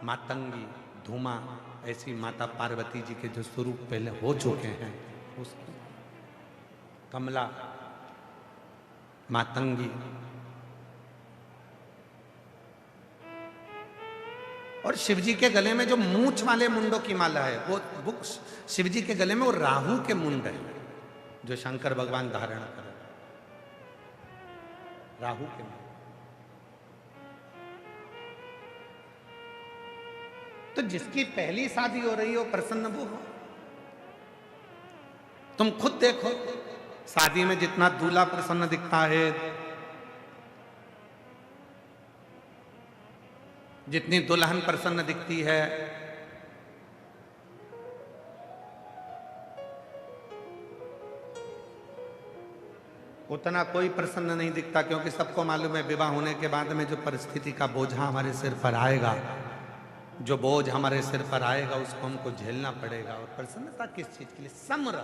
मातंगी, धूमा, ऐसी माता पार्वती जी के जो स्वरूप पहले हो चुके हैं, उसकी कमला, मातंगी, और शिवजी के गले में जो मूंछ वाले मुंडों की माला है वो शिवजी के गले में वो राहु के मुंड है जो शंकर भगवान धारण कर राहु के मुंड। तो जिसकी पहली शादी हो रही हो प्रसन्न वो हो। तुम खुद देखो शादी में जितना दूल्हा प्रसन्न दिखता है, जितनी दुल्हन प्रसन्न दिखती है, उतना कोई प्रसन्न नहीं दिखता, क्योंकि सबको मालूम है विवाह होने के बाद में जो परिस्थिति का बोझा हमारे सिर पर आएगा, जो बोझ हमारे सिर पर आएगा उसको हमको झेलना पड़ेगा। और प्रसन्नता किस चीज के लिए? समर,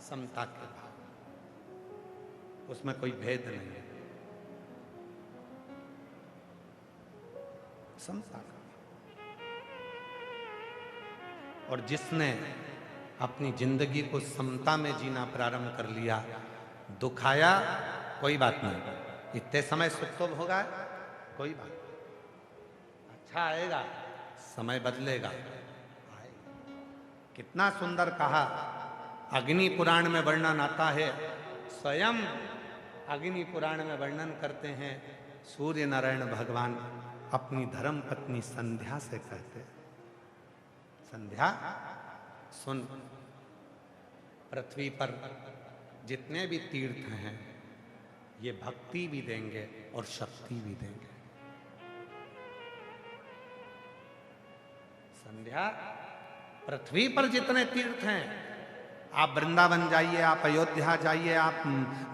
समता के भाव, उसमें कोई भेद नहीं है, समता का। और जिसने अपनी जिंदगी को समता में जीना प्रारंभ कर लिया, दुख आया कोई बात नहीं, इतने समय सुख तो होगा, कोई बात नहीं, अच्छा आएगा, समय बदलेगा, कितना सुंदर कहा। अग्नि पुराण में वर्णन आता है, स्वयं अग्नि पुराण में वर्णन करते हैं, सूर्य नारायण भगवान अपनी धर्म पत्नी संध्या से कहते, संध्या सुन, पृथ्वी पर जितने भी तीर्थ हैं ये भक्ति भी देंगे और शक्ति भी देंगे। संध्या, पृथ्वी पर जितने तीर्थ हैं, आप वृंदावन जाइए, आप अयोध्या जाइए, आप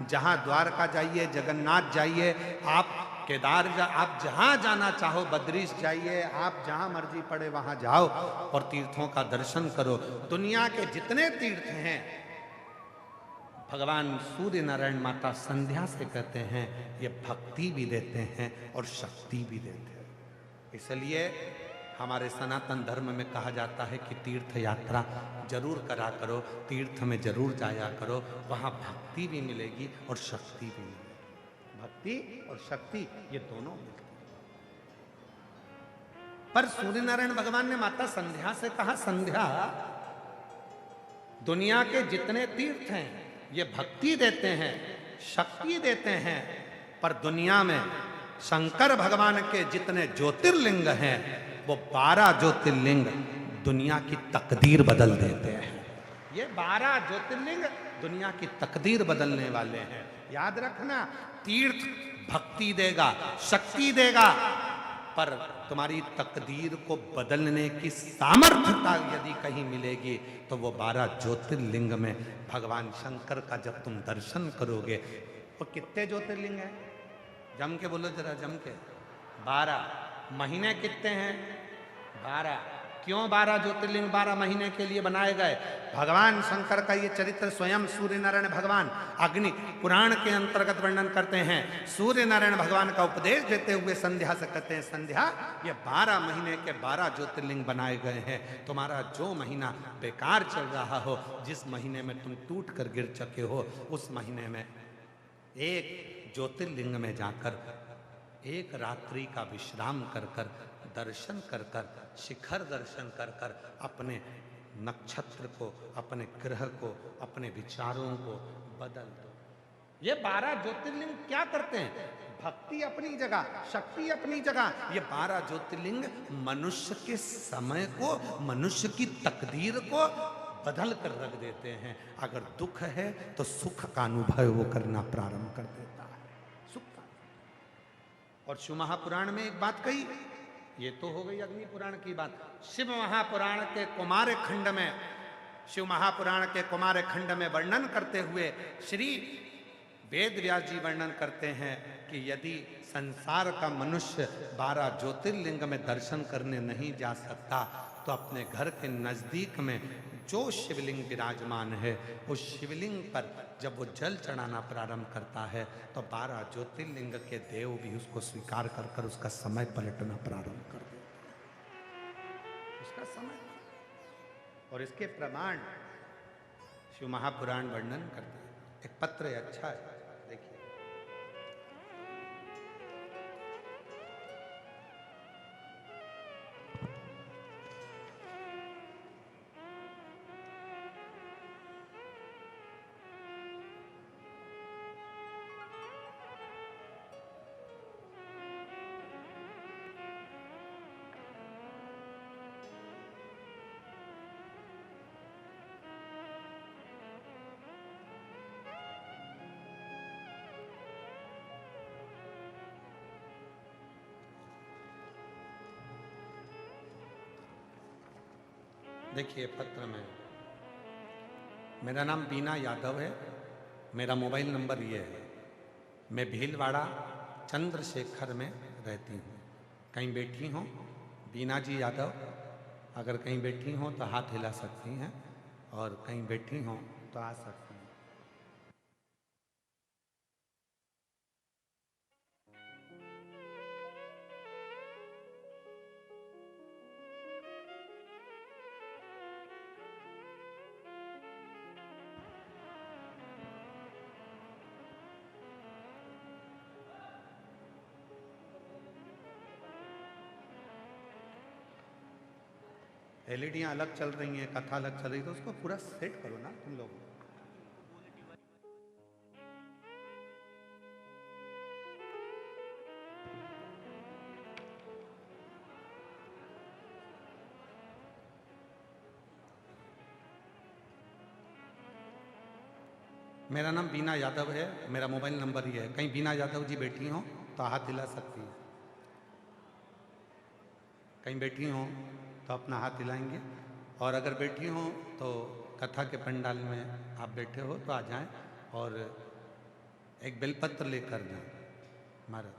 जहां द्वारका जाइए, जगन्नाथ जाइए, आप केदार आप जहां जाना चाहो, बद्रीश जाइए, आप जहां मर्जी पड़े वहां जाओ और तीर्थों का दर्शन करो। दुनिया के जितने तीर्थ हैं भगवान सूर्य नारायण माता संध्या से कहते हैं ये भक्ति भी देते हैं और शक्ति भी देते हैं। इसलिए हमारे सनातन धर्म में कहा जाता है कि तीर्थ यात्रा जरूर करा करो, तीर्थ में जरूर जाया करो, वहां भक्ति भी मिलेगी और शक्ति भी मिलेगी। भक्ति और शक्ति ये दोनों मिलती हैं। पर सूर्य नारायण भगवान ने माता संध्या से कहा, संध्या, दुनिया के जितने तीर्थ हैं ये भक्ति देते हैं, शक्ति देते हैं, पर दुनिया में शंकर भगवान के जितने ज्योतिर्लिंग हैं वो 12 ज्योतिर्लिंग दुनिया की तकदीर बदल देते हैं। ये 12 ज्योतिर्लिंग दुनिया की तकदीर बदलने वाले हैं। याद रखना, तीर्थ भक्ति देगा, शक्ति देगा, पर तुम्हारी तकदीर को बदलने की सामर्थ्यता यदि कहीं मिलेगी तो वो 12 ज्योतिर्लिंग में भगवान शंकर का जब तुम दर्शन करोगे। वो कितने ज्योतिर्लिंग हैं? जम के बोलो जरा, जम के। 12। महीने कितने हैं? 12। क्यों 12 ज्योतिर्लिंग 12 महीने के लिए बनाए गए? भगवान शंकर का ये चरित्र स्वयं सूर्य नारायण भगवान अग्नि पुराण के अंतर्गत वर्णन करते हैं। सूर्य नारायण भगवान का उपदेश देते हुए संध्या से कहते हैं, संध्या, ये 12 महीने के 12 ज्योतिर्लिंग बनाए गए हैं। तुम्हारा जो महीना बेकार चल रहा हो, जिस महीने में तुम टूट कर गिर चुके हो, उस महीने में एक ज्योतिर्लिंग में जाकर एक रात्रि का विश्राम कर कर, दर्शन कर कर, शिखर दर्शन कर कर अपने नक्षत्र को, अपने ग्रह को, अपने विचारों को बदल दो। ये 12 ज्योतिर्लिंग क्या करते हैं? भक्ति अपनी जगह, शक्ति अपनी जगह। ये 12 ज्योतिर्लिंग मनुष्य के समय को, मनुष्य की तकदीर को बदल कर रख देते हैं। अगर दुख है तो सुख का अनुभव वो करना प्रारंभ कर देता है, सुख का। और शिव महापुराण में एक बात कही, ये तो हो गई अग्नि पुराण की बात। शिव महापुराण के कुमार खंड में, शिव महापुराण के कुमार खंड में वर्णन करते हुए श्री वेद व्यास जी वर्णन करते हैं कि यदि संसार का मनुष्य 12 ज्योतिर्लिंग में दर्शन करने नहीं जा सकता तो अपने घर के नजदीक में जो शिवलिंग विराजमान है उस शिवलिंग पर जब वो जल चढ़ाना प्रारंभ करता है तो 12 ज्योतिर्लिंग के देव भी उसको स्वीकार कर कर उसका समय पलटना प्रारंभ कर देते, उसका समय। और इसके प्रमाण शिव महापुराण वर्णन करते हैं। एक पत्र है, अच्छा है, देखिए। देखिए पत्र में, मेरा नाम बीना यादव है, मेरा मोबाइल नंबर ये है, मैं भीलवाड़ा चंद्रशेखर में रहती हूँ। कहीं बैठी हो बीना जी यादव, अगर कहीं बैठी हो तो हाथ हिला सकती हैं और कहीं बैठी हो तो आ सकती हैं। एलईडियाँ अलग चल रही हैं, कथा अलग चल रही है, तो उसको पूरा सेट करो ना तुम लोग। मेरा नाम बीना यादव है, मेरा मोबाइल नंबर ये है, कहीं बीना यादव जी बैठी हो तो हाथ हिला सकती हैं, कहीं बैठी हो तो अपना हाथ हिलाएंगे, और अगर बैठी हो तो कथा के पंडाल में आप बैठे हो तो आ जाएं और एक बेलपत्र लेकर जाएं। महाराज,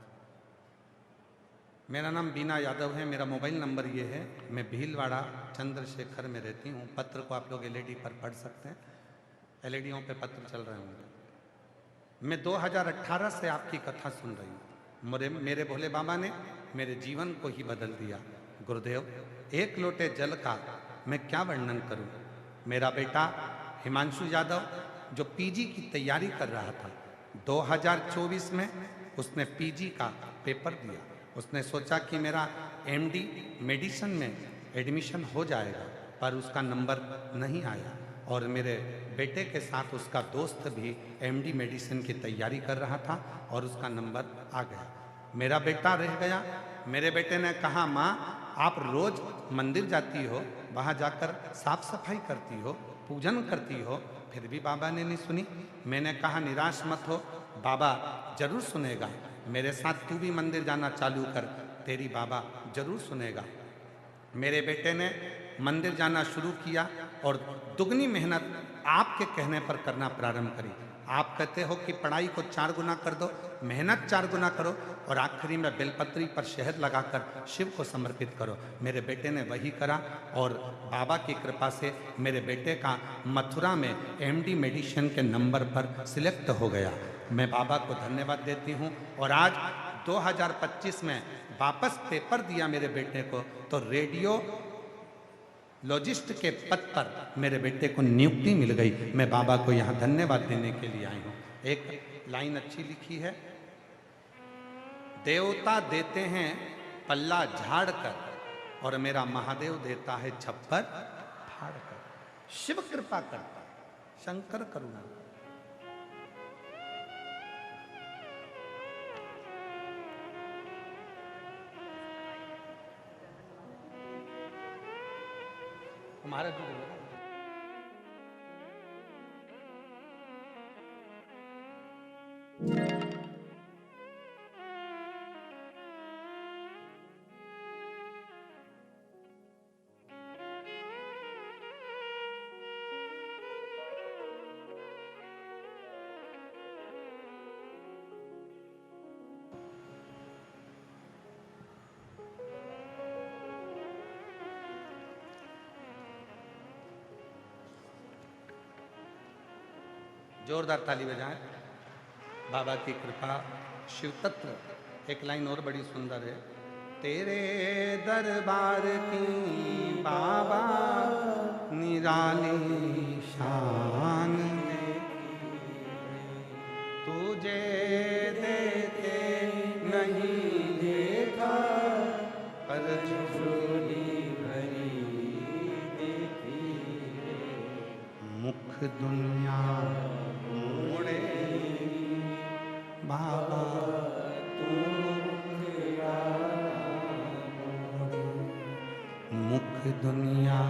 मेरा नाम बीना यादव है, मेरा मोबाइल नंबर ये है, मैं भीलवाड़ा चंद्रशेखर में रहती हूँ। पत्र को आप लोग एलईडी पर पढ़ सकते हैं, एलईडीओं पे पत्र चल रहे होंगे। मैं 2018 से आपकी कथा सुन रही हूँ। मेरे भोले बाबा ने मेरे जीवन को ही बदल दिया। गुरुदेव, एक लोटे जल का मैं क्या वर्णन करूं। मेरा बेटा हिमांशु यादव जो पीजी की तैयारी कर रहा था, 2024 में उसने पीजी का पेपर दिया। उसने सोचा कि मेरा एमडी मेडिसिन में एडमिशन हो जाएगा, पर उसका नंबर नहीं आया। और मेरे बेटे के साथ उसका दोस्त भी एमडी मेडिसिन की तैयारी कर रहा था और उसका नंबर आ गया। मेरा बेटा रह गया। मेरे बेटे ने कहा, माँ आप रोज मंदिर जाती हो, वहाँ जाकर साफ सफाई करती हो, पूजन करती हो, फिर भी बाबा ने नहीं सुनी। मैंने कहा निराश मत हो, बाबा जरूर सुनेगा। मेरे साथ तू भी मंदिर जाना चालू कर, तेरी बाबा जरूर सुनेगा। मेरे बेटे ने मंदिर जाना शुरू किया और दुगनी मेहनत आपके कहने पर करना प्रारंभ करी। आप कहते हो कि पढ़ाई को 4 गुना कर दो, मेहनत 4 गुना करो और आखिरी में बेलपत्री पर शहद लगाकर शिव को समर्पित करो। मेरे बेटे ने वही करा और बाबा की कृपा से मेरे बेटे का मथुरा में एमडी मेडिसिन के नंबर पर सिलेक्ट हो गया। मैं बाबा को धन्यवाद देती हूँ। और आज 2025 में वापस पेपर दिया मेरे बेटे को, तो रेडियो लॉजिस्ट के पद पर मेरे बेटे को नियुक्ति मिल गई। मैं बाबा को यहाँ धन्यवाद देने के लिए आई हूँ। एक लाइन अच्छी लिखी है, देवता देते हैं पल्ला झाड़ कर और मेरा महादेव देता है छप्पर फाड़ कर। शिव कृपा करता, शंकर करुणा। तुम्हारे दूध में जोरदार ताली बजाएं। बाबा की कृपा, शिव तत्व। एक लाइन और बड़ी सुंदर है। तेरे दरबार की बाबा निराली शान तुझे देखे नहीं देखा पर झोली भरी देखी मुख दुनिया मोड़े बाबा तू मुख दुनिया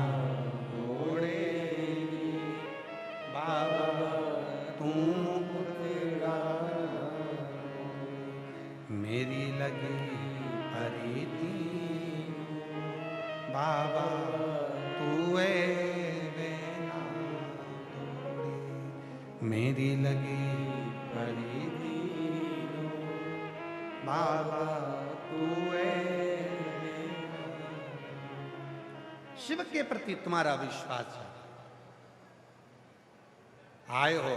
मोड़े बाबा तू मेरी लगी हरी थी बाबा तू बेना तोड़ी मेरी लगी हरी थी बाबा तू शिव के प्रति तुम्हारा विश्वास है, आए हो,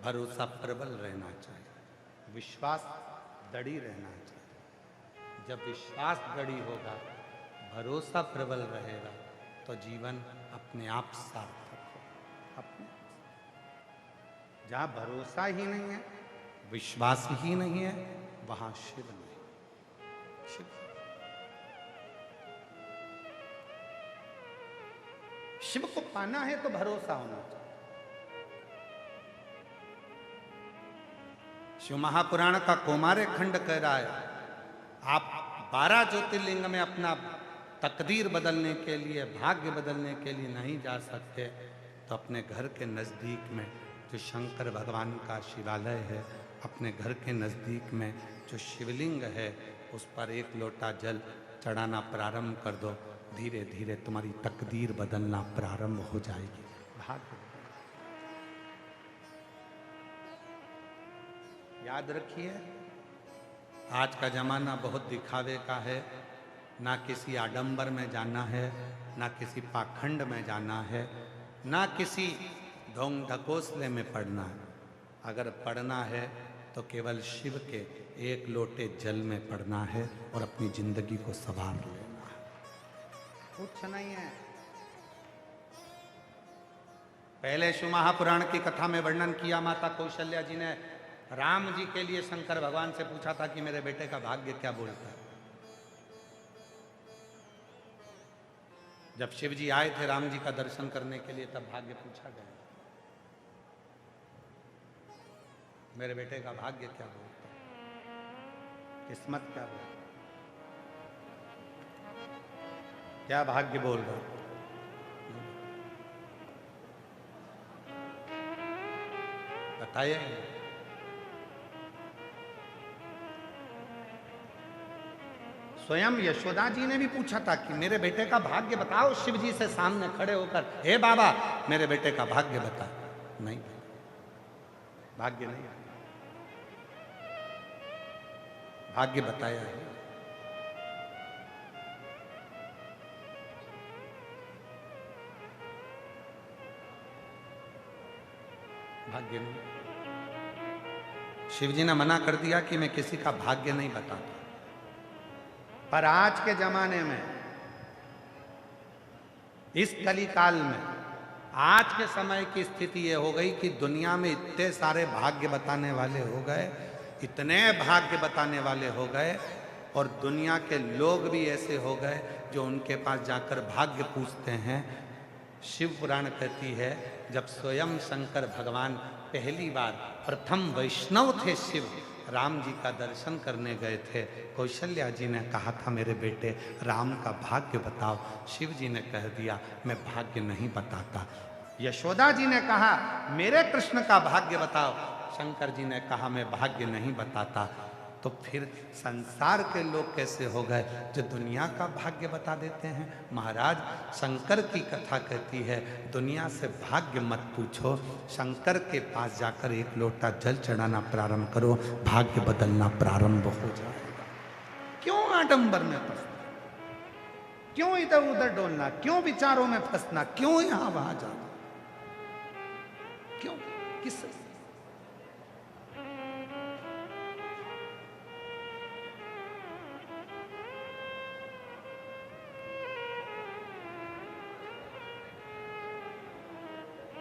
भरोसा प्रबल रहना चाहिए, विश्वास दृढ़ रहना चाहिए। जब विश्वास दृढ़ होगा, भरोसा प्रबल रहेगा, तो जीवन अपने आप सार्थक होगा। अपने जहाँ भरोसा ही नहीं है, विश्वास ही नहीं है, वहां शिव नहीं। शिव शिव को पाना है तो भरोसा होना चाहिए। शिव महापुराण का कौमार्य खंड कह रहा है, आप 12 ज्योतिर्लिंग में अपना तकदीर बदलने के लिए, भाग्य बदलने के लिए नहीं जा सकते, तो अपने घर के नज़दीक में जो शंकर भगवान का शिवालय है, अपने घर के नज़दीक में जो शिवलिंग है, उस पर एक लोटा जल चढ़ाना प्रारंभ कर दो। धीरे धीरे तुम्हारी तकदीर बदलना प्रारंभ हो जाएगी। भाग्य याद रखिए, आज का जमाना बहुत दिखावे का है। ना किसी आडंबर में जाना है, ना किसी पाखंड में जाना है, ना किसी ढोंग ढकोसले में पड़ना है। अगर पढ़ना है तो केवल शिव के एक लोटे जल में पढ़ना है और अपनी जिंदगी को संवार लेना है, कुछ नहीं है। पहले शिव महापुराण की कथा में वर्णन किया, माता कौशल्या जी ने राम जी के लिए शंकर भगवान से पूछा था कि मेरे बेटे का भाग्य क्या बोलता है। जब शिव जी आए थे राम जी का दर्शन करने के लिए, तब भाग्य पूछा गया, मेरे बेटे का भाग्य क्या बोलता है, किस्मत क्या बोलता है, क्या भाग्य बोल रहा है। बताइए। स्वयं यशोदा जी ने भी पूछा था कि मेरे बेटे का भाग्य बताओ, शिव जी से सामने खड़े होकर, हे बाबा मेरे बेटे का भाग्य बता। नहीं, भाग्य नहीं, भाग्य बताया है। भाग्य नहीं। शिव जी ने मना कर दिया कि मैं किसी का भाग्य नहीं बताता। पर आज के जमाने में, इस कली काल में, आज के समय की स्थिति ये हो गई कि दुनिया में इतने सारे भाग्य बताने वाले हो गए, इतने भाग्य बताने वाले हो गए, और दुनिया के लोग भी ऐसे हो गए जो उनके पास जाकर भाग्य पूछते हैं। शिव पुराण कहती है, जब स्वयं शंकर भगवान पहली बार प्रथम वैष्णव थे, शिव राम जी का दर्शन करने गए थे, कौशल्या जी ने कहा था मेरे बेटे राम का भाग्य बताओ। शिव जी ने कह दिया मैं भाग्य नहीं बताता। यशोदा जी ने कहा मेरे कृष्ण का भाग्य बताओ। शंकर जी ने कहा मैं भाग्य नहीं बताता। तो फिर संसार के लोग कैसे हो गए जो दुनिया का भाग्य बता देते हैं। महाराज, शंकर की कथा कहती है दुनिया से भाग्य मत पूछो, शंकर के पास जाकर एक लोटा जल चढ़ाना प्रारंभ करो, भाग्य बदलना प्रारंभ हो जाएगा। क्यों आडंबर में फंसना, क्यों इधर उधर डोलना, क्यों विचारों में फंसना, क्यों यहां वहां जाना, क्यों? किस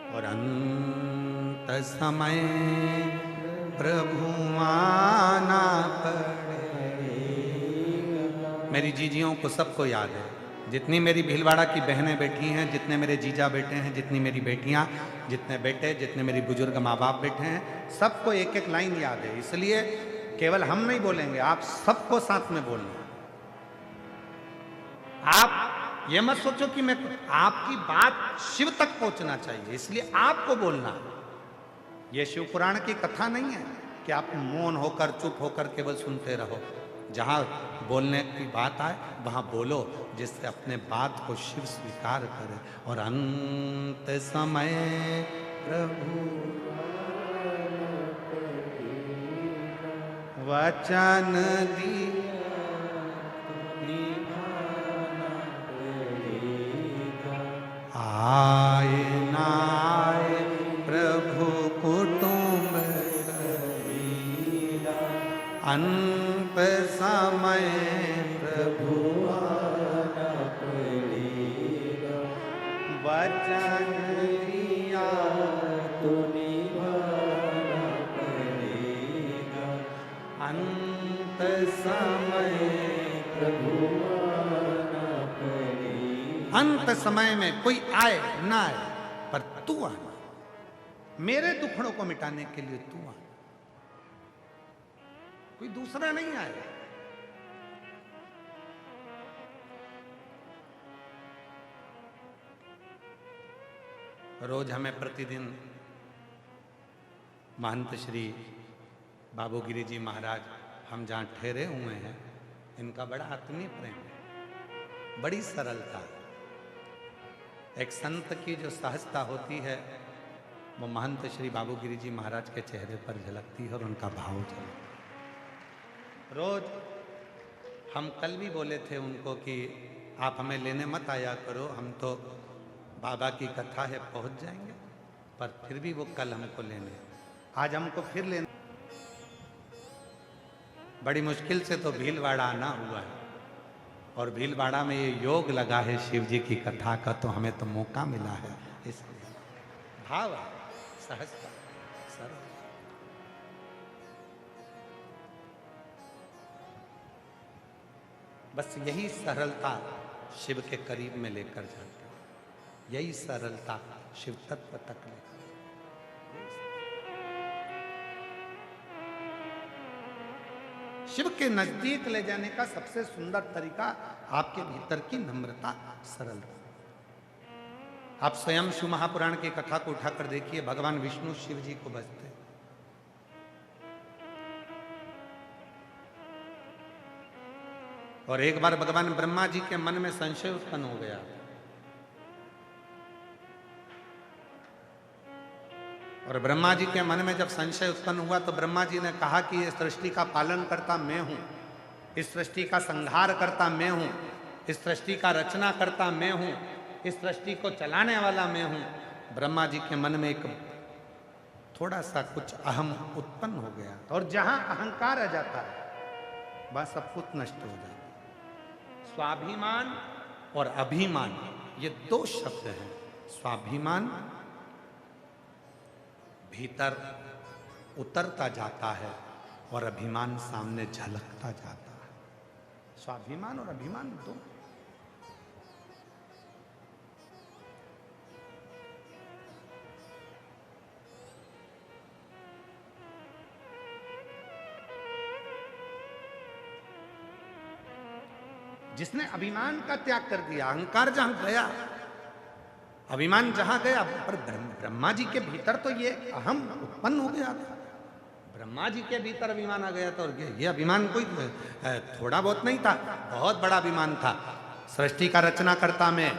और अंत समय प्रभु आना पड़ेगा। मेरी जीजियों को सबको याद है, जितनी मेरी भीलवाड़ा की बहनें बैठी हैं, जितने मेरे जीजा बेटे हैं, जितनी मेरी बेटियां, जितने बेटे, जितने मेरी बुजुर्ग माँ बाप बैठे हैं, सबको एक एक लाइन याद है। इसलिए केवल हम नहीं बोलेंगे, आप सबको साथ में बोलना। आप ये मत सोचो कि मैं, आपकी बात शिव तक पहुंचना चाहिए, इसलिए आपको बोलना। यह शिव पुराण की कथा नहीं है कि आप मौन होकर चुप होकर केवल सुनते रहो। जहां बोलने की बात आए वहां बोलो, जिससे अपने बात को शिव स्वीकार करे। और अंत समय प्रभु वचन दिया आए ना आए प्रभु कुटुंब अंत समय प्रभु आना पड़ेगा। वचन दिया तो निभाना पड़ेगा। अंत समय प्रभु आना पड़ेगा। अंत समय में कोई आए ना आए, पर तू आना, मेरे दुखड़ों को मिटाने के लिए तू आना, कोई दूसरा नहीं आएगा। रोज हमें प्रतिदिन महंत श्री बाबूगिरी जी महाराज, हम जहां ठहरे हुए हैं, इनका बड़ा आत्मीय प्रेम है, बड़ी सरलता। एक संत की जो सहजता होती है वो महंत श्री बाबूगिरी जी महाराज के चेहरे पर झलकती है और उनका भाव झलकता है। रोज हम कल भी बोले थे उनको कि आप हमें लेने मत आया करो, हम तो बाबा की कथा है पहुंच जाएंगे, पर फिर भी वो कल हमको लेने, आज हमको फिर लेने। बड़ी मुश्किल से तो भीलवाड़ा आना हुआ है, और भीलवाड़ा में ये योग लगा है शिव जी की कथा का, तो हमें तो मौका मिला है। इसलिए भाव है, सहजता, सरल। बस यही सरलता शिव के करीब में लेकर जाता है, यही सरलता शिव तत्व तक लेकर। शिव के नजदीक ले जाने का सबसे सुंदर तरीका आपके भीतर की नम्रता, सरलता। आप स्वयं शिव महापुराण की कथा को उठाकर देखिए, भगवान विष्णु शिव जी को बजते, और एक बार भगवान ब्रह्मा जी के मन में संशय उत्पन्न हो गया, और ब्रह्मा जी के मन में जब संशय उत्पन्न हुआ तो ब्रह्मा जी ने कहा कि इस सृष्टि का पालन करता मैं हूं, इस सृष्टि का संहार करता मैं हूं, इस सृष्टि का रचना करता मैं हूं, इस सृष्टि को चलाने वाला मैं हूं। ब्रह्मा जी के मन में एक थोड़ा सा कुछ अहम उत्पन्न हो गया, और जहां अहंकार आ जाता है वह सब कुछ नष्ट हो जाता है। स्वाभिमान और अभिमान, ये दो शब्द हैं। स्वाभिमान भीतर उतरता जाता है और अभिमान सामने झलकता जाता है। स्वाभिमान और अभिमान दो। जिसने अभिमान का त्याग कर दिया, अहंकार जहां गया, अभिमान जहां गया, पर ब्रह्मा जी के भीतर तो ये अहम उत्पन्न हो गया था। ब्रह्मा जी के भीतर अभिमान आ गया था, और ये अभिमान कोई थोड़ा बहुत नहीं था, बहुत बड़ा अभिमान था। सृष्टि का रचना करता मैं,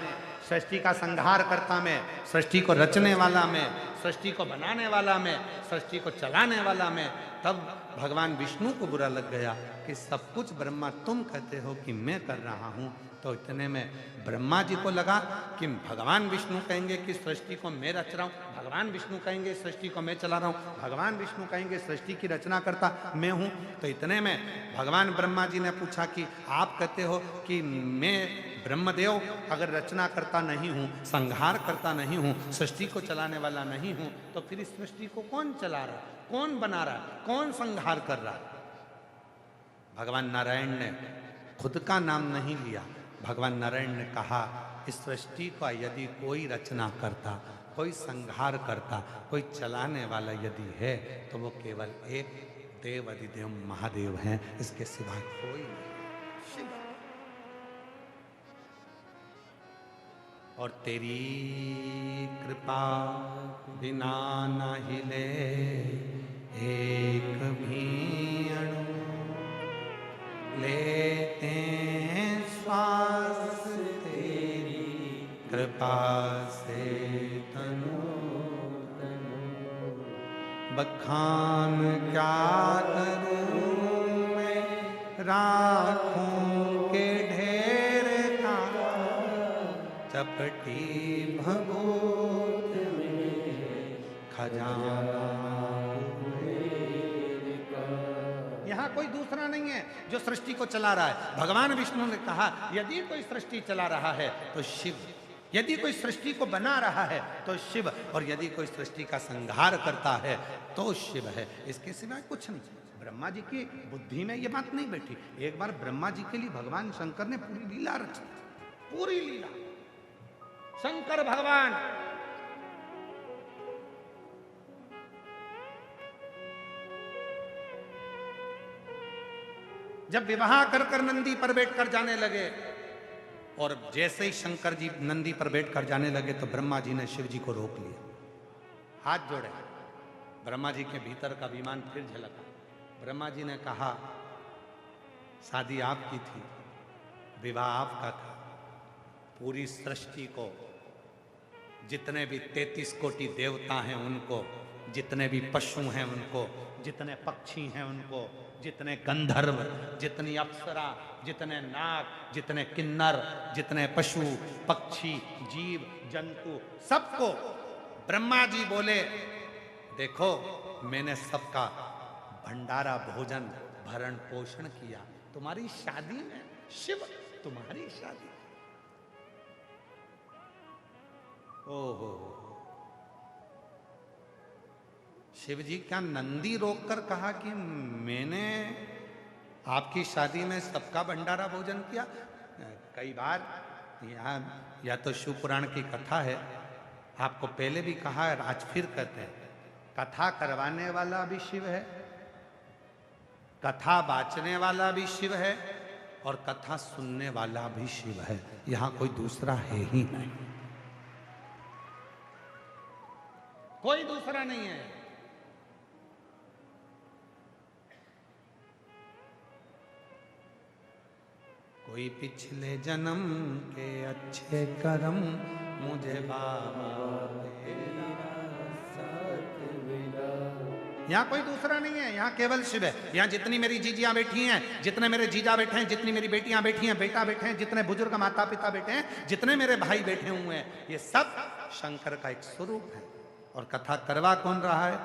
सृष्टि का संहार करता मैं, सृष्टि को रचने वाला मैं, सृष्टि को बनाने वाला मैं, सृष्टि को चलाने वाला मैं। तब भगवान विष्णु को बुरा लग गया कि सब कुछ ब्रह्मा तुम कहते हो कि मैं कर रहा हूं। तो इतने में ब्रह्मा जी को लगा कि भगवान विष्णु कहेंगे कि सृष्टि को मैं रच रहा हूं, भगवान विष्णु कहेंगे सृष्टि को मैं चला रहा हूं, भगवान विष्णु कहेंगे सृष्टि की रचना करता मैं हूं। तो इतने में भगवान ब्रह्मा जी ने पूछा कि आप कहते हो कि मैं ब्रह्मदेव अगर रचना करता नहीं हूं, संहार करता नहीं हूं, सृष्टि को चलाने वाला नहीं हूं, तो फिर इस सृष्टि को कौन चला रहा, कौन बना रहा, कौन संहार कर रहा? भगवान नारायण ने खुद का नाम नहीं लिया। भगवान नारायण ने कहा इस सृष्टि का यदि कोई रचना करता, कोई संहार करता, कोई चलाने वाला यदि है तो वो केवल एक देव अधिदेव महादेव हैं, इसके सिवाय कोई नहीं। शिव। और तेरी कृपा बिना न हिले एक भी अणु, लेते श्वास तेरी कृपा से तनु तनु। बखान क्या करूं मैं राखों के ढेर का, चपटी भभूत में खजाना। यहाँ कोई दूसरा नहीं है जो सृष्टि को चला रहा है। भगवान विष्णु ने कहा यदि कोई सृष्टि चला रहा है तो शिव, यदि कोई सृष्टि को बना रहा है तो शिव, और यदि कोई सृष्टि का संहार करता है तो शिव है, इसके सिवाय कुछ नहीं। ब्रह्मा जी की बुद्धि में यह बात नहीं बैठी। एक बार ब्रह्मा जी के लिए भगवान शंकर ने पूरी लीला रची, पूरी लीला। शंकर भगवान जब विवाह कर कर नंदी पर बैठकर जाने लगे, और जैसे ही शंकर जी नंदी पर बैठकर जाने लगे तो ब्रह्मा जी ने शिव जी को रोक लिया, हाथ जोड़े। ब्रह्मा जी के भीतर का विमान फिर झलका। ब्रह्मा जी ने कहा शादी आपकी थी, विवाह आपका था, पूरी सृष्टि को, जितने भी 33 कोटि देवता हैं उनको, जितने भी पशु हैं उनको, जितने पक्षी हैं उनको, जितने गंधर्व, जितनी अप्सरा, जितने नाग, जितने किन्नर, जितने पशु पक्षी जीव जंतु, सबको ब्रह्मा जी बोले देखो मैंने सबका भंडारा भोजन भरण पोषण किया, तुम्हारी शादी में शिव, तुम्हारी शादी। ओहो, शिव जी क्या नंदी रोककर कहा कि मैंने आपकी शादी में सबका भंडारा भोजन किया? कई बार यहाँ या तो शिव पुराण की कथा है, आपको पहले भी कहा है, आज फिर कहते हैं, कथा करवाने वाला भी शिव है, कथा बाचने वाला भी शिव है, और कथा सुनने वाला भी शिव है। यहाँ कोई दूसरा है ही नहीं, कोई दूसरा नहीं है। कोई पिछले जन्म के अच्छे कर्म मुझे बाबा तेरा साथ मिला। यहाँ कोई दूसरा नहीं है, यहाँ केवल शिव है। यहाँ जितनी मेरी जीजियां बैठी हैं, जितने मेरे जीजा बैठे हैं, जितनी मेरी बेटियां बैठी हैं, बेटा बैठे हैं, जितने बुजुर्ग माता पिता बैठे हैं, जितने मेरे भाई बैठे हुए हैं, ये सब शंकर का एक स्वरूप है। और कथा करवा कौन रहा है?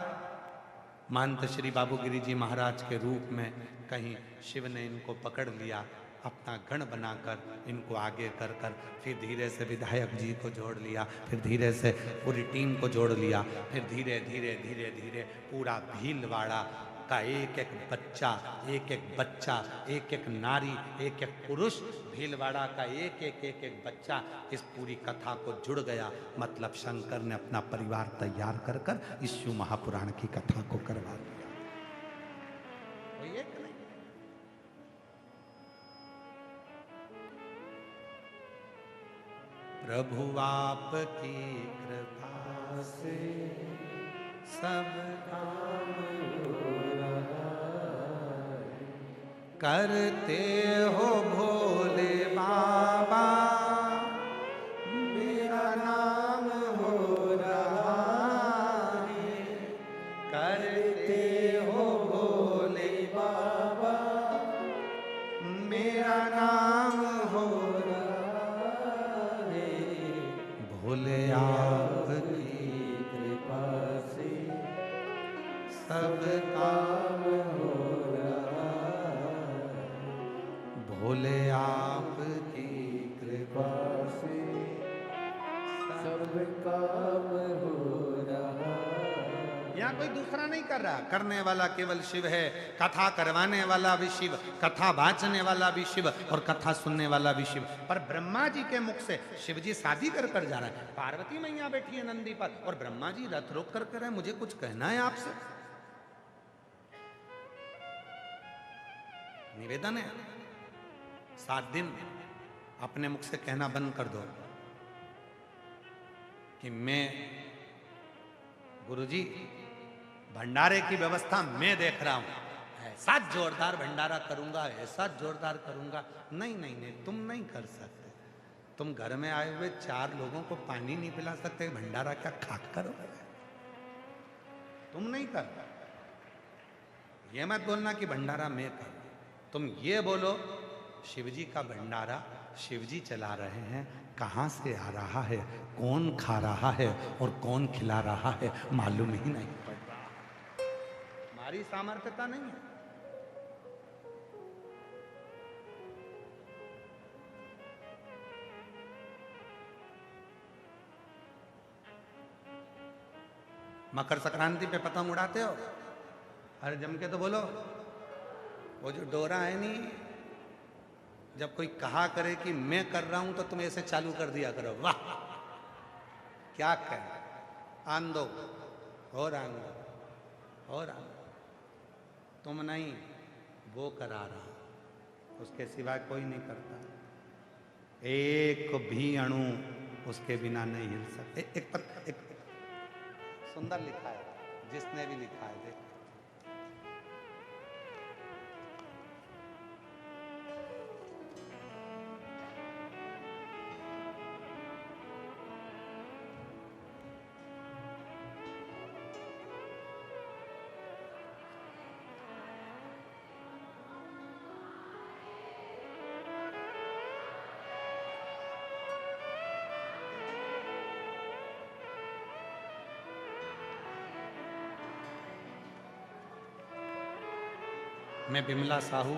महंत श्री बाबूगिरी जी महाराज के रूप में कहीं शिव ने इनको पकड़ लिया, अपना गण बनाकर इनको आगे कर कर, फिर धीरे से विधायक जी को जोड़ लिया, फिर धीरे से पूरी टीम को जोड़ लिया, फिर धीरे धीरे धीरे धीरे पूरा भीलवाड़ा का एक एक बच्चा, एक एक बच्चा, एक एक नारी, एक एक पुरुष, भीलवाड़ा का एक एक एक एक बच्चा इस पूरी कथा को जुड़ गया। मतलब शंकर ने अपना परिवार तैयार कर कर इस शिव महापुराण की कथा को करवा दिया। एक नहीं, प्रभु आपकी कृपा से सब काम हो रहा है, करते हो भोले बाबा मेरा नाम हो रहा है, करते हो भोले बाबा मेरा नाम हो रहा है, भोले आपकी कृपा सब काम हो रहा भोले आपकी कृपा से सब काम हो रहा। यहाँ कोई दूसरा नहीं कर रहा, करने वाला केवल शिव है, कथा करवाने वाला भी शिव, कथा बांचने वाला भी शिव और कथा सुनने वाला भी शिव। पर ब्रह्मा जी के मुख से शिव जी शादी कर कर जा रहा है, पार्वती मैया बैठी है नंदी पर और ब्रह्मा जी रथ रोक कर कह रहे हैं मुझे कुछ कहना है आपसे। निवेदन है 7 दिन अपने मुख से कहना बंद कर दो कि मैं गुरुजी भंडारे की व्यवस्था मैं देख रहा हूं, ऐसा जोरदार भंडारा करूंगा, ऐसा जोरदार करूंगा। नहीं नहीं नहीं, तुम नहीं कर सकते। तुम घर में आए हुए 4 लोगों को पानी नहीं पिला सकते, भंडारा क्या खाक करोगे? तुम नहीं कर। ये मत बोलना कि भंडारा मैं कर, तुम ये बोलो शिवजी का भंडारा शिवजी चला रहे हैं, कहां से आ रहा है, कौन खा रहा है और कौन खिला रहा है मालूम ही नहीं पड़ रहा। हमारी सामर्थ्यता नहीं है। मकर संक्रांति पे पतंग उड़ाते हो? अरे जम के तो बोलो। वो जो डोरा है नहीं, जब कोई कहा करे कि मैं कर रहा हूं तो तुम ऐसे चालू कर दिया करो, वाह क्या कह आन दो और आन दो और आन दो। तुम नहीं, वो करा रहा, उसके सिवाय कोई नहीं करता। एक भी अणु उसके बिना नहीं हिल सकते। एक सुंदर लिखा है, जिसने भी लिखा है देख। मैं बिमला साहू